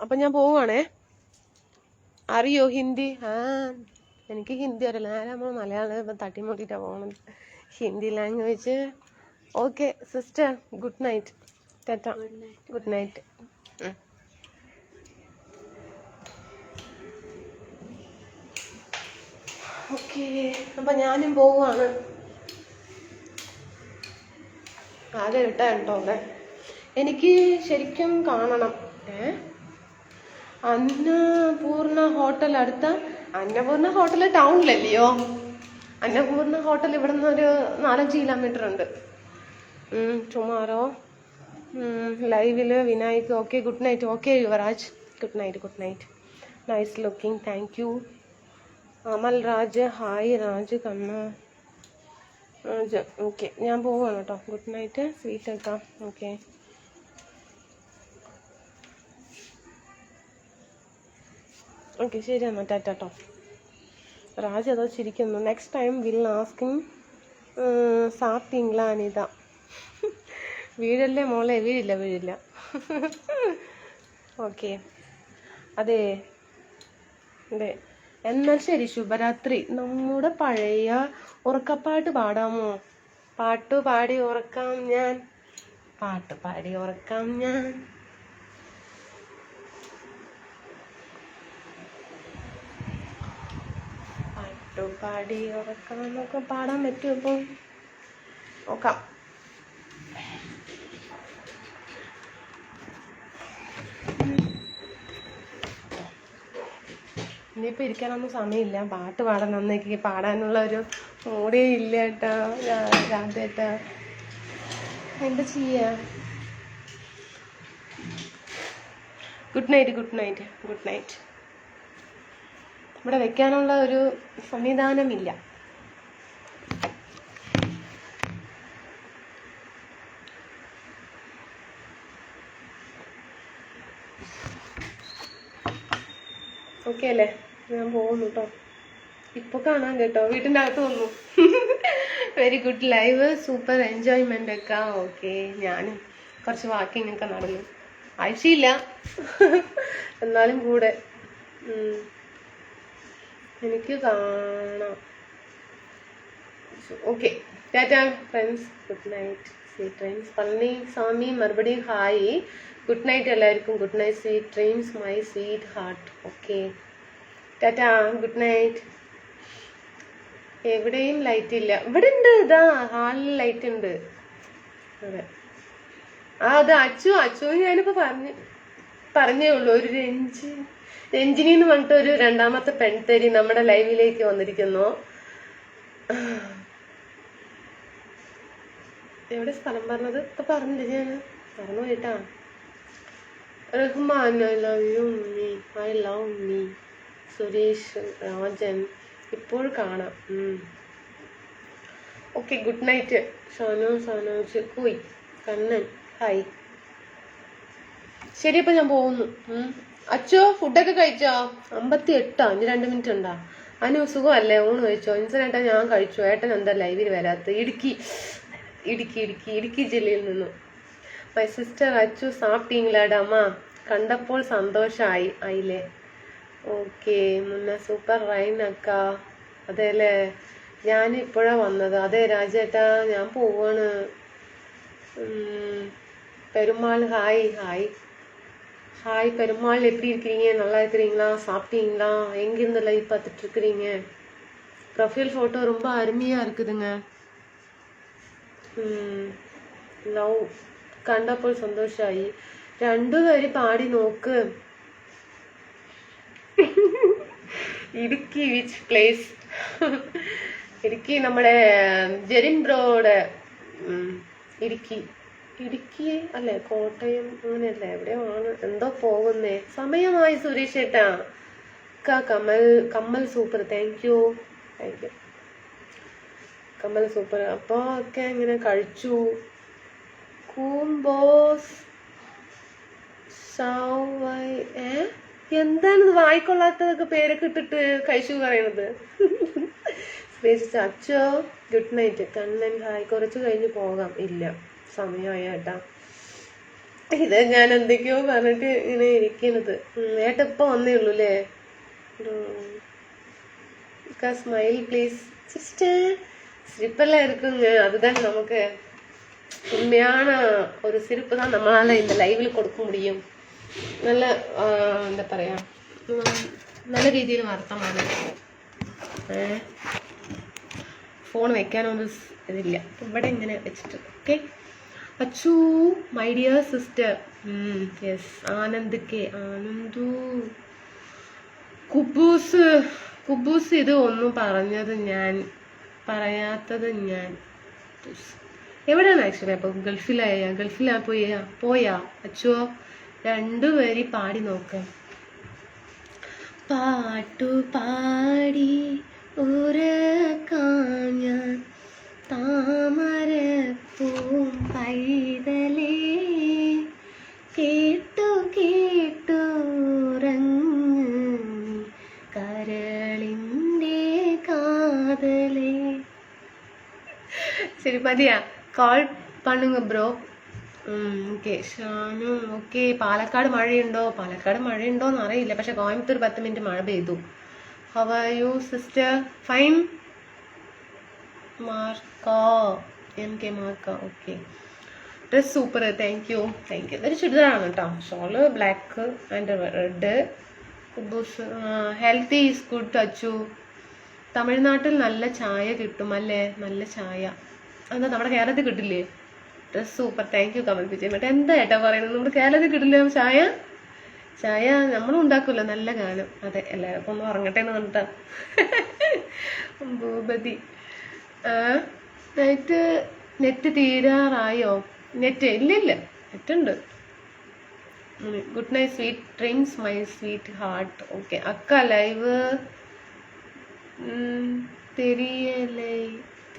Speaker 1: അപ്പം ഞാൻ പോവുകയാണേ. അറിയോ ഹിന്ദി? എനിക്ക് ഹിന്ദി അറിയില്ല. നമ്മൾ മലയാളം ഇപ്പം തട്ടിമുട്ടിയിട്ടാണ് പോകുന്നത്. Hindi language. Okay sister, good night. Tata. Good night. Okay, അപ്പം ഞാനും പോവുകയാണ്. ആകെ ഇട്ടോ അവിടെ. എനിക്ക് ശരിക്കും കാണണം. അന്നപൂർണ ഹോട്ടൽ അടുത്ത. അന്നപൂർണ ഹോട്ടൽ ടൗണിലല്ലയോ? അന്നപൂർണ ഹോട്ടൽ ഇവിടെ നിന്ന് ഒരു 4-5 കിലോമീറ്റർ ഉണ്ട്. ടുമാറോ ലൈവില് Vinayak. Okay, good night. Okay Yuvaraj, good night. Nice looking, thank you. Amal Raj. Hi Raj Kanna. Okay, ഞാൻ പോവാണ് കേട്ടോ. ഗുഡ് നൈറ്റ് സ്വീറ്റ് കേട്ടോ. ഓക്കെ ശരി എന്നാൽ ടാറ്റാ കേട്ടോ. രാജ് അതോ ചിരിക്കുന്നു. നെക്സ്റ്റ് ടൈം വിൽ ആസ്കിങ് സാപ്പിട്ടീங்களா അനിത. വീഴല്ലേ മോളെ, വീഴില്ല. ഓക്കെ. അതെ എന്നാൽ ശരി, ശുഭരാത്രി. നമ്മുടെ പഴയ ഉറക്കപ്പാട്ട് പാടാമോ? പാട്ട് പാടി ഉറക്കാം ഞാൻ. പാട്ട് പാടി ഉറക്കാം ഞാൻ. പാട്ട് പാടി ഉറക്കാം. നോക്കാം പാടാൻ പറ്റുമോ ഇപ്പം? നോക്കാം. ഇനിയിപ്പോൾ ഇരിക്കാനൊന്നും സമയമില്ല. പാട്ട് പാടാൻ അന്നേക്ക് പാടാനുള്ള ഒരു മൂടേ ഇല്ല കേട്ടോ രാധേട്ടാ. എന്താ ചെയ്യാ? Good night, good night, good night. ഇവിടെ വെക്കാനുള്ള ഒരു സംവിധാനമില്ല. ഓക്കെ അല്ലേ? ഞാൻ പോകുന്നു കേട്ടോ. ഇപ്പോൾ കാണാം കേട്ടോ. വീട്ടിൻ്റെ അകത്ത് വന്നു. Very good live, super enjoyment ഒക്കെ. ഓക്കെ, ഞാനും കുറച്ച് വാക്കിംഗ് ഒക്കെ നടന്നു. ആഴ്ചയില്ല എന്നാലും കൂടെ എനിക്ക് കാണാം. Okay, tata friends, good night, sweet dreams. Palani Swamy മറുപടി ഹായ്, ഗുഡ് നൈറ്റ് എല്ലാവർക്കും. Good night, sweet dreams my sweetheart. Okay, tata, good night. എവിടെയും ലൈറ്റ് ഇല്ല. ഇവിടെ ഉണ്ട്, ഇതാ ഹാളിൽ ലൈറ്റ് ഉണ്ട്. അതെ, അത് അച്ചു ഞാനിപ്പോൾ പറഞ്ഞേ ഉള്ളൂ. ഒരു രഞ്ജിനി എന്ന് പറഞ്ഞിട്ട് ഒരു രണ്ടാമത്തെ പെൺതരി നമ്മുടെ ലൈവിലേക്ക് വന്നിരിക്കുന്നു. എവിടെ സ്ഥലം പറഞ്ഞത്? ഇപ്പൊ പറഞ്ഞില്ല, ഞാൻ മറന്നു കേട്ടാ. Rahman, I love you me, I love me. Suresh Rajan, ഇപ്പോൾ കാണാം. Okay, good night. സനോജ് കുയ്, കണ്ണൻ ഹായ്. ശരി, അപ്പൊ ഞാൻ പോകുന്നു. അച്ചോ ഫുഡൊക്കെ കഴിച്ചോ? 58, ഇനി 2 മിനിറ്റ് ഉണ്ടാ. അതിന് സുഖമല്ലേ? ഊണ് കഴിച്ചോ? ഇൻസിഡൻറ്റാ ഞാൻ കഴിച്ചു. ഏട്ടൻ എന്താ ലൈവിൽ വരാത്ത? ഇടുക്കി ജില്ലയിൽ നിന്നും. മൈ സിസ്റ്റർ അച്ചു സാപ്പിട്ടീങ്ങളാടമ്മ, കണ്ടപ്പോൾ സന്തോഷായില്ലേ? ഓക്കെ മുന്ന, സൂപ്പർ റൈൻ അക്ക. അതെ അല്ലേ, ഞാൻ ഇപ്പോഴാ വന്നത്. അതെ രാജേട്ടാ, ഞാൻ പോവാണ്. பெருமாள் ஹாய் பெருமாள், எப்படி இருக்கிறீங்க? நல்லா இருக்கிறீங்களா? சாப்பிட்டீங்களா? எங்கேருந்து லைவ் பார்த்துட்டு இருக்கிறீங்க? ப்ரொஃபைல் ஃபோட்டோ ரொம்ப அருமையாக இருக்குதுங்க. ലവ് കണ്ടപ്പോൾ സന്തോഷമായി. 2 വരി പാടി നോക്ക്. Idukki which place? ഇടുക്കി നമ്മുടെ ജെറിൻ ബ്രോയുടെ ഇടുക്കി അല്ലേ, കോട്ടയം അങ്ങനെയല്ലേ, എവിടെയോ ആണ്. എന്തോ പോകുന്നേ. സമയമായി സുരേഷ് ഏട്ടാ. കമ്മൽ സൂപ്പർ, താങ്ക് യു കമ്മൽ സൂപ്പർ. അപ്പോൾ ഒക്കെ ഇങ്ങനെ കഴിച്ചു. കൂംബോസ് എന്താണിത് വായിക്കൊള്ളാത്തതൊക്കെ പേരൊക്കെ ഇട്ടിട്ട് കഴിച്ചു പറയണത്? അച്ചോ ഗുഡ് നൈറ്റ്. കണ്ണൻ ഹായ്, കുറച്ച് കഴിഞ്ഞ് പോകാം. ഇല്ല, സമയമായ ഏട്ടാ. ഇത് ഞാൻ എന്തൊക്കെയോ പറഞ്ഞിട്ട് ഇങ്ങനെ ഇരിക്കണത്. ഏട്ടാ ഇപ്പൊ വന്നേ ഉള്ളൂ അല്ലേ? Smile please sister. சிரிப்பெல்லாம் இருக்குங்க. அதுதான் நமக்கு உண்மையான ஒரு சிரிப்பு தான் நம்மளால இந்த லைவ்ல கொடுக்க முடியும். നല്ല എന്താ പറയാ, നല്ല രീതിയിൽ വർത്തമാനം. ഫോൺ വെക്കാനൊന്നും ഇതില്ല, ഇവിടെ ഇങ്ങനെ വെച്ചിട്ട്. Okay Achu my dear sister. Yes Anandu കുബൂസ് ഇത് ഒന്നും പറയാത്തത് ഞാൻ. എവിടെയാണ് ആക്ച്വലി? അപ്പൊ ഗൾഫിലാ പോയാ അച്ചോ? 2 വരി പാടി നോക്കാം. പാട്ടു പാടി ഉറക്കാം ഞാൻ, താമരപ്പൂം പൈതലേ, കേട്ടു കരളിൻ്റെ കാതലേ. ശരി മതിയാ, കോൾ പണുങ്ങ bro. Okay Shanu. Okay Palakkad മഴയുണ്ടോ? പാലക്കാട് മഴയുണ്ടോന്ന് അറിയില്ല, പക്ഷെ കോയമ്പത്തൂർ 10 മിനിറ്റ് മഴ പെയ്തു. How are you, sister? Fine. Marka. MK Marka. Okay. Dress super. Thank you. ഇതൊരു ചുരിദാറാണ് കേട്ടോ. Shawl black and red. Healthy is good Achu. തമിഴ്നാട്ടിൽ നല്ല ചായ കിട്ടും അല്ലേ? നല്ല ചായ എന്താ നമ്മുടെ കേരളത്തിൽ കിട്ടില്ലേ? Dress super. Thank U Kamal Vijay. മറ്റേ എന്താ ഏട്ടാ പറയുന്നത്? നമ്മുടെ കേരളത്തിൽ കിട്ടില്ല ചായ നമ്മളും ഉണ്ടാക്കുമല്ലോ. നല്ല ഗാനം. അതെ, എല്ലാവർക്കും ഒന്ന് ഉറങ്ങട്ടെ എന്ന് പറഞ്ഞിട്ടാ. ഭൂപതി നെറ്റ് തീരാറായോ? നെറ്റ് ഇല്ല, നെറ്റുണ്ട്. Good night sweet dreams my sweetheart. Okay അക്ക ലൈവ്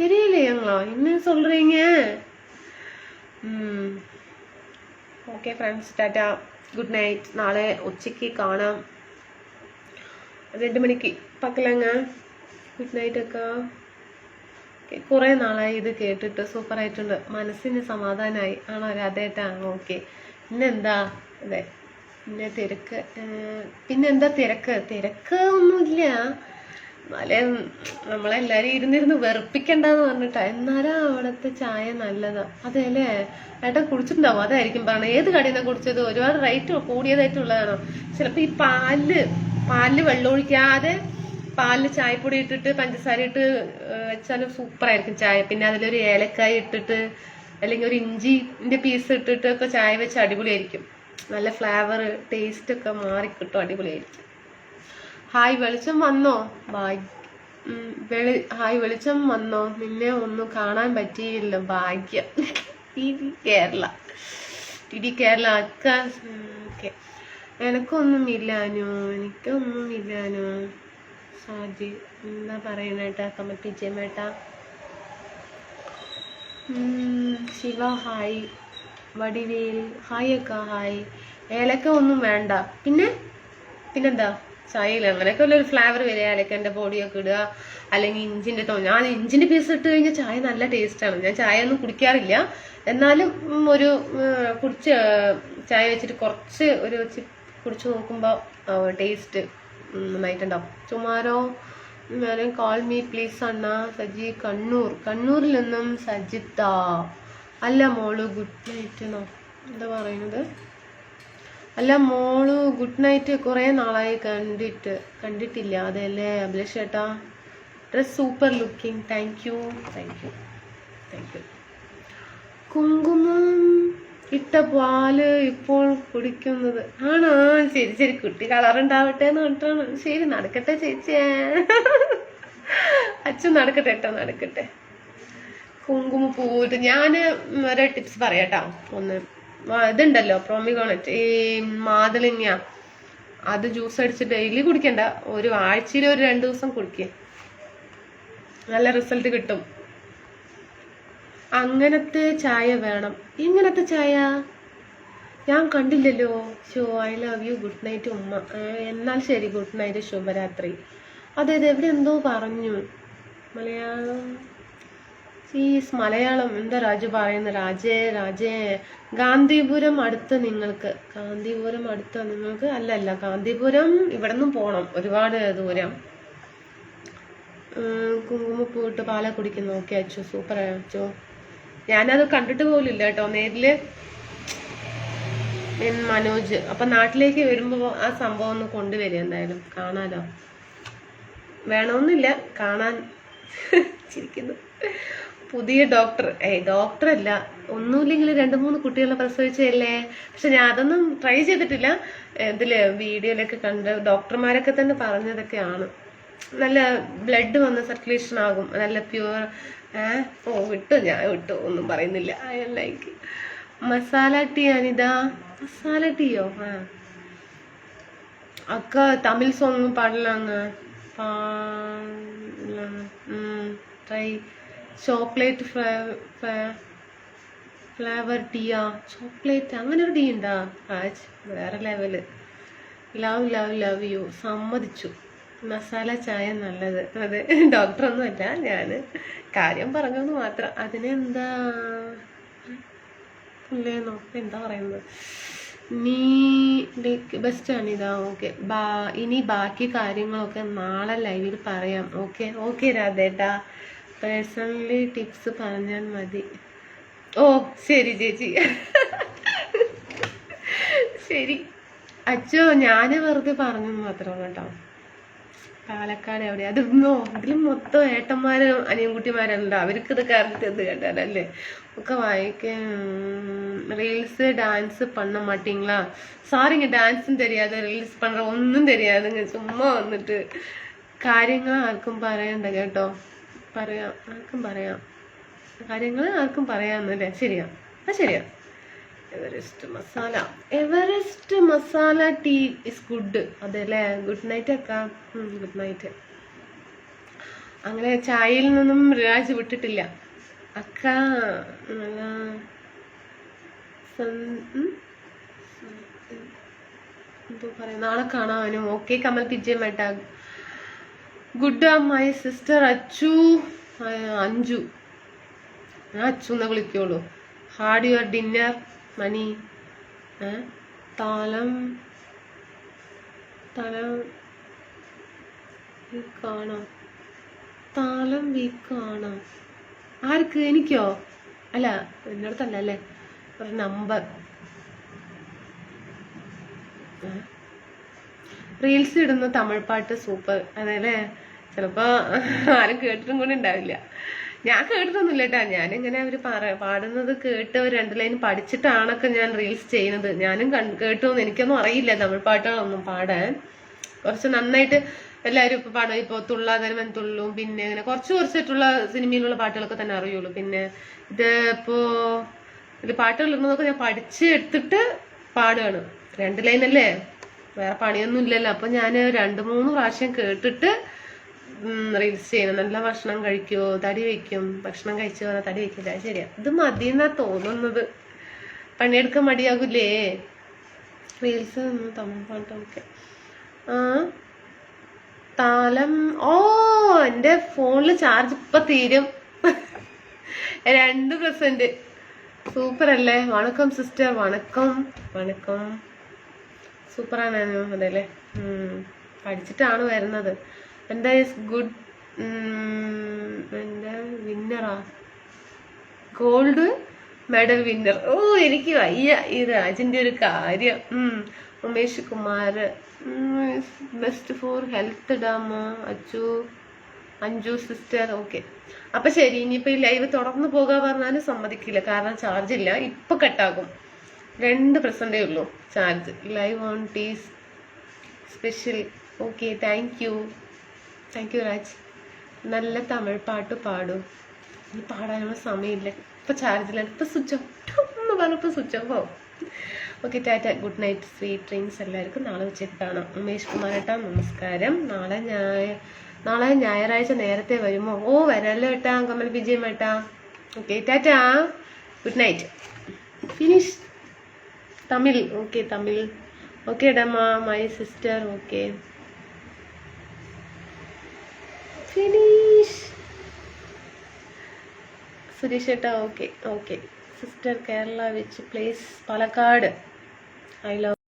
Speaker 1: தெரியலையாங்களா? என்ன சொல்றீங்க? Okay friends, tata, good night. നാളെ ഉച്ചയ്ക്ക് കാണാം 2 മണിക്ക് പക്കലങ്ങ. ഗുഡ് നൈറ്റ് ഒക്കെ. കുറേ നാളായി ഇത് കേട്ടിട്ട്. സൂപ്പറായിട്ടുണ്ട്. മനസ്സിന് സമാധാനമായി. ആണോ രാധേട്ടാ? ഓക്കെ. പിന്നെന്താ? അതെ, പിന്നെന്താ തിരക്ക് ഒന്നുമില്ല. എന്നാലും നമ്മളെല്ലാരും ഇരുന്നിരുന്ന് വെറുപ്പിക്കണ്ടെന്ന് പറഞ്ഞിട്ടാ. എന്നാലും അവിടുത്തെ ചായ നല്ലതാ. അതെ അല്ലേ? ഏട്ടാ കുടിച്ചിട്ടുണ്ടാവും, അതായിരിക്കും പറഞ്ഞത്. ഏത് കടയിലാണ് കുടിച്ചത്? ഒരുപാട് റേറ്റ് കൂടിയതായിട്ടുള്ളതാണോ? ചിലപ്പോ ഈ പാലില് വെള്ളം ഒഴിക്കാതെ പാലില് ചായപ്പൊടി ഇട്ടിട്ട് പഞ്ചസാര ഇട്ട് വെച്ചാലും സൂപ്പറായിരിക്കും ചായ. പിന്നെ അതിലൊരു ഏലക്കായ ഇട്ടിട്ട് അല്ലെങ്കിൽ ഒരു ഇഞ്ചിന്റെ പീസ് ഇട്ടിട്ട് ഒക്കെ ചായ വെച്ച് അടിപൊളിയായിരിക്കും. നല്ല ഫ്ലേവർ ടേസ്റ്റ് ഒക്കെ മാറിക്കിട്ടും. അടിപൊളിയായിരിക്കും. ഹായ് വെളിച്ചം വന്നോ? ഹായ് വെളിച്ചം വന്നോ? നിന്നെ ഒന്നും കാണാൻ പറ്റിയില്ല. ഭാഗ്യം. ടി ഡി കേരള അക്ക. ഓക്കെ. എനിക്കൊന്നുമില്ലാനോ. സാജി എന്താ പറയണേട്ടാ? കമന്റ് വിജയമേട്ടാ. ശിവ ഹായ്. വടിവേൽ ഹായ് അക്ക. ഹായ്. ഏലക്ക ഒന്നും വേണ്ട. പിന്നെന്താ? ചായയിൽ അങ്ങനെയൊക്കെ ഉള്ളൊരു ഫ്ലേവർ വരിക. ഏലക്കൻ്റെ പൊടിയൊക്കെ ഇടുക, അല്ലെങ്കിൽ ഇഞ്ചിൻ്റെ ഞാൻ ഇഞ്ചിൻ്റെ പീസ് ഇട്ട് കഴിഞ്ഞാൽ ചായ നല്ല ടേസ്റ്റാണ്. ഞാൻ ചായ ഒന്നും കുടിക്കാറില്ല, എന്നാലും ഒരു ചായ വെച്ചിട്ട് കുറച്ച് കുടിച്ചു നോക്കുമ്പോൾ ടേസ്റ്റ് നന്നായിട്ടുണ്ടാവും. ടുമാറോ കോൾ മീ പ്ലീസ് അണ്ണ. സജി കണ്ണൂരിൽ നിന്നും സജിത്ത. അല്ല മോള് ഗുഡ് നൈറ്റ് എന്നോ എന്താ പറയുന്നത്? അല്ല മോള് ഗുഡ് നൈറ്റ്. കുറേ നാളായി കണ്ടിട്ടില്ല. അതെല്ലേ അഭിലാഷ് ചേട്ടാ? Dress super looking. Thank U. കുങ്കുമം ഇട്ട പാല് ഇപ്പോൾ കുടിക്കുന്നത് ആണോ? ശരി, കുട്ടി കളറുണ്ടാവട്ടെ എന്ന് പറഞ്ഞിട്ടാണ്. ശരി, നടക്കട്ടെ ചേച്ചിയെ. അച്ഛൻ നടക്കട്ടെ. കുങ്കുമ പൂവിട്ട് ഞാൻ ഒരു ടിപ്സ് പറയാട്ടോ. ഒന്ന് ഇതുണ്ടല്ലോ പ്രോമിഗോണറ്റ്, ഈ മാതളിങ്ങ, അത് ജ്യൂസ് അടിച്ച് ഡെയിലി കുടിക്കണ്ട, ഒരു ആഴ്ചയിൽ ഒരു 2 ദിവസം കുടിക്കുക. നല്ല റിസൾട്ട് കിട്ടും. അങ്ങനത്തെ ചായ വേണം. ഇങ്ങനത്തെ ചായ ഞാൻ കണ്ടില്ലല്ലോ. I love U. Good night ഉമ്മ. എന്നാൽ ശരി, ഗുഡ് നൈറ്റ്, ശുഭരാത്രി. അതെ, എവിടെ എന്തോ പറഞ്ഞു. മലയാളം എന്താ രാജു പറയുന്നത്? രാജേ ഗാന്ധിപുരം അടുത്ത് നിങ്ങൾക്ക് അല്ല ഗാന്ധിപുരം ഇവിടെ നിന്നും പോണം ഒരുപാട് ദൂരം. കുങ്കുമപ്പൂ ഇട്ട് പാല കുടിക്കുന്നു. Okay Achu, super Achu. ഞാനത് കണ്ടിട്ട് പോലില്ല കേട്ടോ നേരില്. മനോജ് അപ്പൊ നാട്ടിലേക്ക് വരുമ്പോ ആ സംഭവം ഒന്ന് കൊണ്ടുവരിക. എന്തായാലും കാണാലോ. വേണമെന്നില്ല, കാണാൻ. ചിരിക്കുന്നു. പുതിയ ഡോക്ടറല്ല, ഒന്നുമില്ലെങ്കിൽ 2-3 കുട്ടികളെ പ്രസവിച്ചല്ലേ. പക്ഷെ ഞാൻ അതൊന്നും ട്രൈ ചെയ്തിട്ടില്ല. വീഡിയോയിലൊക്കെ കണ്ട് ഡോക്ടർമാരൊക്കെ തന്നെ പറഞ്ഞതൊക്കെയാണ്. നല്ല ബ്ലഡ് വന്ന് സർക്കുലേഷൻ ആകും, നല്ല പ്യൂർ. ഞാൻ വിട്ടു ഒന്നും പറയുന്നില്ല. Like masala tea. അനിത മസാല ടീയോ? അക്ക തമിഴ് സോങ് പാടലാങ്ങ. ട്രൈ ചോക്ലേറ്റ് ഫ്ലേവർ ടീയാ? ചോക്ലേറ്റ് അങ്ങനെ ഒരു ടീ ഉണ്ടാ? വേറെ ലെവല്. Love you. സമ്മതിച്ചു. മസാല ചായ നല്ലത്. അതെ, ഡോക്ടറൊന്നും അല്ല, ഞാൻ കാര്യം പറഞ്ഞെന്ന് മാത്രം. അതിനെന്താ ഇല്ലേന്നോ? എന്താ പറയുന്നത്? ബെസ്റ്റാണ് ഇതാ. ഓക്കെ, ഇനി ബാക്കി കാര്യങ്ങളൊക്കെ നാളെ ലൈവിൽ പറയാം. ഓക്കെ ഓക്കെ രാധേട്ടാ, പേഴ്സണലി ടിപ്സ് പറഞ്ഞാൽ മതി. ഓ ശരി ചേച്ചി. ശരി അച്ഛോ, ഞാൻ വെറുതെ പറഞ്ഞു മാത്രമാണ് കേട്ടോ. പാലക്കാട് എവിടെ? ഇതിലും മൊത്തം ഏട്ടന്മാരും അനിയൻകുട്ടിമാരുണ്ടോ? അവർക്ക് ഇത് കറക്റ്റ് ഇത് കേട്ടാലല്ലേ ഒക്കെ വായിക്കാൻ. റീൽസ് டான்ஸ் பண்ண மாட்டீங்களா? சாரிங்க, டான்ஸும் தெரியாது, റീൽസ് പണ്ട ഒന്നും தெரியாதுங்க. ചുമ്മാ വന്നിട്ട് കാര്യങ്ങൾ ആർക്കും പറയണ്ട കേട്ടോ. ആർക്കും പറയാം കാര്യങ്ങൾ, ആർക്കും പറയാമെന്നല്ലേ? ശരിയാ, ശരിയാ. Everest masala tea is good. അതെല്ലേ, ഗുഡ് നൈറ്റ് അക്ക. Good night. അങ്ങനെ ചായയിൽ നിന്നും രാജ് വിട്ടിട്ടില്ല അക്ക. എന്തോ പറയാ, നാളെ കാണാനും. ഓക്കെ കമൽ പിജെ മേട്ട. Good my sister Achu. Anju, ഞാൻ അച്ചു എന്ന് വിളിക്കുള്ളൂ. Had your dinner Mani. താലം വീക്കാണോ? താലം വീക്കാണോ? ആർക്ക്? എനിക്കോ? അല്ല, എന്നോടത്തല്ല അല്ലേ. ഒരു നമ്പർ. റീൽസ് ഇടുന്ന തമിഴ് പാട്ട് സൂപ്പർ. അതെല്ലേ, ചിലപ്പോ ആരും കേട്ടിട്ടും കൂടി ഉണ്ടാവില്ല. ഞാൻ കേട്ടിട്ടൊന്നുമില്ല കേട്ടാ. ഞാനിങ്ങനെ അവര് പാടുന്നത് കേട്ട് ഒരു 2 ലൈൻ പഠിച്ചിട്ടാണൊക്കെ ഞാൻ റീൽസ് ചെയ്യുന്നത്. ഞാനും കേട്ടോന്ന്, എനിക്കൊന്നും അറിയില്ല തമിഴ് പാട്ടുകളൊന്നും പാടാൻ. കുറച്ച് നന്നായിട്ട് എല്ലാവരും ഇപ്പൊ പാടും. ഇപ്പൊ തുള്ളാതരമൻ തുള്ളും, പിന്നെ ഇങ്ങനെ കുറച്ചായിട്ടുള്ള സിനിമയിലുള്ള പാട്ടുകളൊക്കെ തന്നെ അറിയുള്ളൂ. പിന്നെ ഇത് പാട്ടുകൾ ഇടുന്നതൊക്കെ ഞാൻ പഠിച്ചെടുത്തിട്ട് പാടുകയാണ്. 2 ലൈനല്ലേ, വേറെ പണിയൊന്നും ഇല്ലല്ലോ. അപ്പൊ ഞാൻ 2-3 പ്രാവശ്യം കേട്ടിട്ട് റീൽസ് ചെയ്യണം. നല്ല ഭക്ഷണം കഴിക്കുമോ, തടി വെക്കും. ഭക്ഷണം കഴിച്ചു പറഞ്ഞാൽ തടി വെക്കില്ല. ശരിയാ, ഇത് മതി എന്നാ തോന്നുന്നത്. പണിയെടുക്കാൻ മടിയാകൂലേ റീൽസ്? തമിഴ് പാട്ട്. ഓക്കെ. താലം. ഓ, എന്റെ ഫോണില് ചാർജ് ഇപ്പൊ തീരും. 2%. സൂപ്പർ അല്ലേ? വണക്കം സിസ്റ്റർ. വണക്കം. സൂപ്പറാണ്. അതല്ലേ, പഠിച്ചിട്ടാണ് വരുന്നത്. എന്താ ഗുഡ്? എന്താ വിന്നറാ? Gold medal winner. ഓ, എനിക്ക് വയ്യ ഈ രാജിന്റെ ഒരു കാര്യം. Umesh Kumar. Best for health ഡാമ. അഞ്ചു സിസ്റ്റർ. ഓക്കെ, അപ്പൊ ശരി. ഇനിയിപ്പോ ഈ ലൈവ് തുടർന്ന് പോകാൻ പറഞ്ഞാലും സമ്മതിക്കില്ല, കാരണം ചാർജ് ഇല്ല. ഇപ്പൊ കട്ടാകും. 2% ഉള്ളൂ charge. Live on teas special. Okay, thank you Raj. നല്ല തമിഴ് പാട്ട് പാടും. ഇനി പാടാനുള്ള സമയമില്ല, ഇപ്പൊ ചാർജില്ല. ഇപ്പൊ സ്വിച്ച് ഓഫ് എന്ന് പറഞ്ഞപ്പോ സ്വിച്ച് ഓഫ് ആവും. Okay, tata, good night, sweet dreams എല്ലാവർക്കും. നാളെ ഉച്ചയ്ക്ക് കാണാം. ഉമേഷ് കുമാരേട്ടാ നമസ്കാരം. നാളെ ഞായറാഴ്ച നേരത്തെ വരുമോ? ഓ, വരാല്ലോ ഏട്ടാ. കമൽ വിജയം ഏട്ടാ. Okay, tata, good night. Finish Tamil. Okay, Tamil. Okay ഡമ്മ, my sister. Okay, finish. Suresh ഏട്ടാ. Okay sister. Kerala which place? Palakkad. I love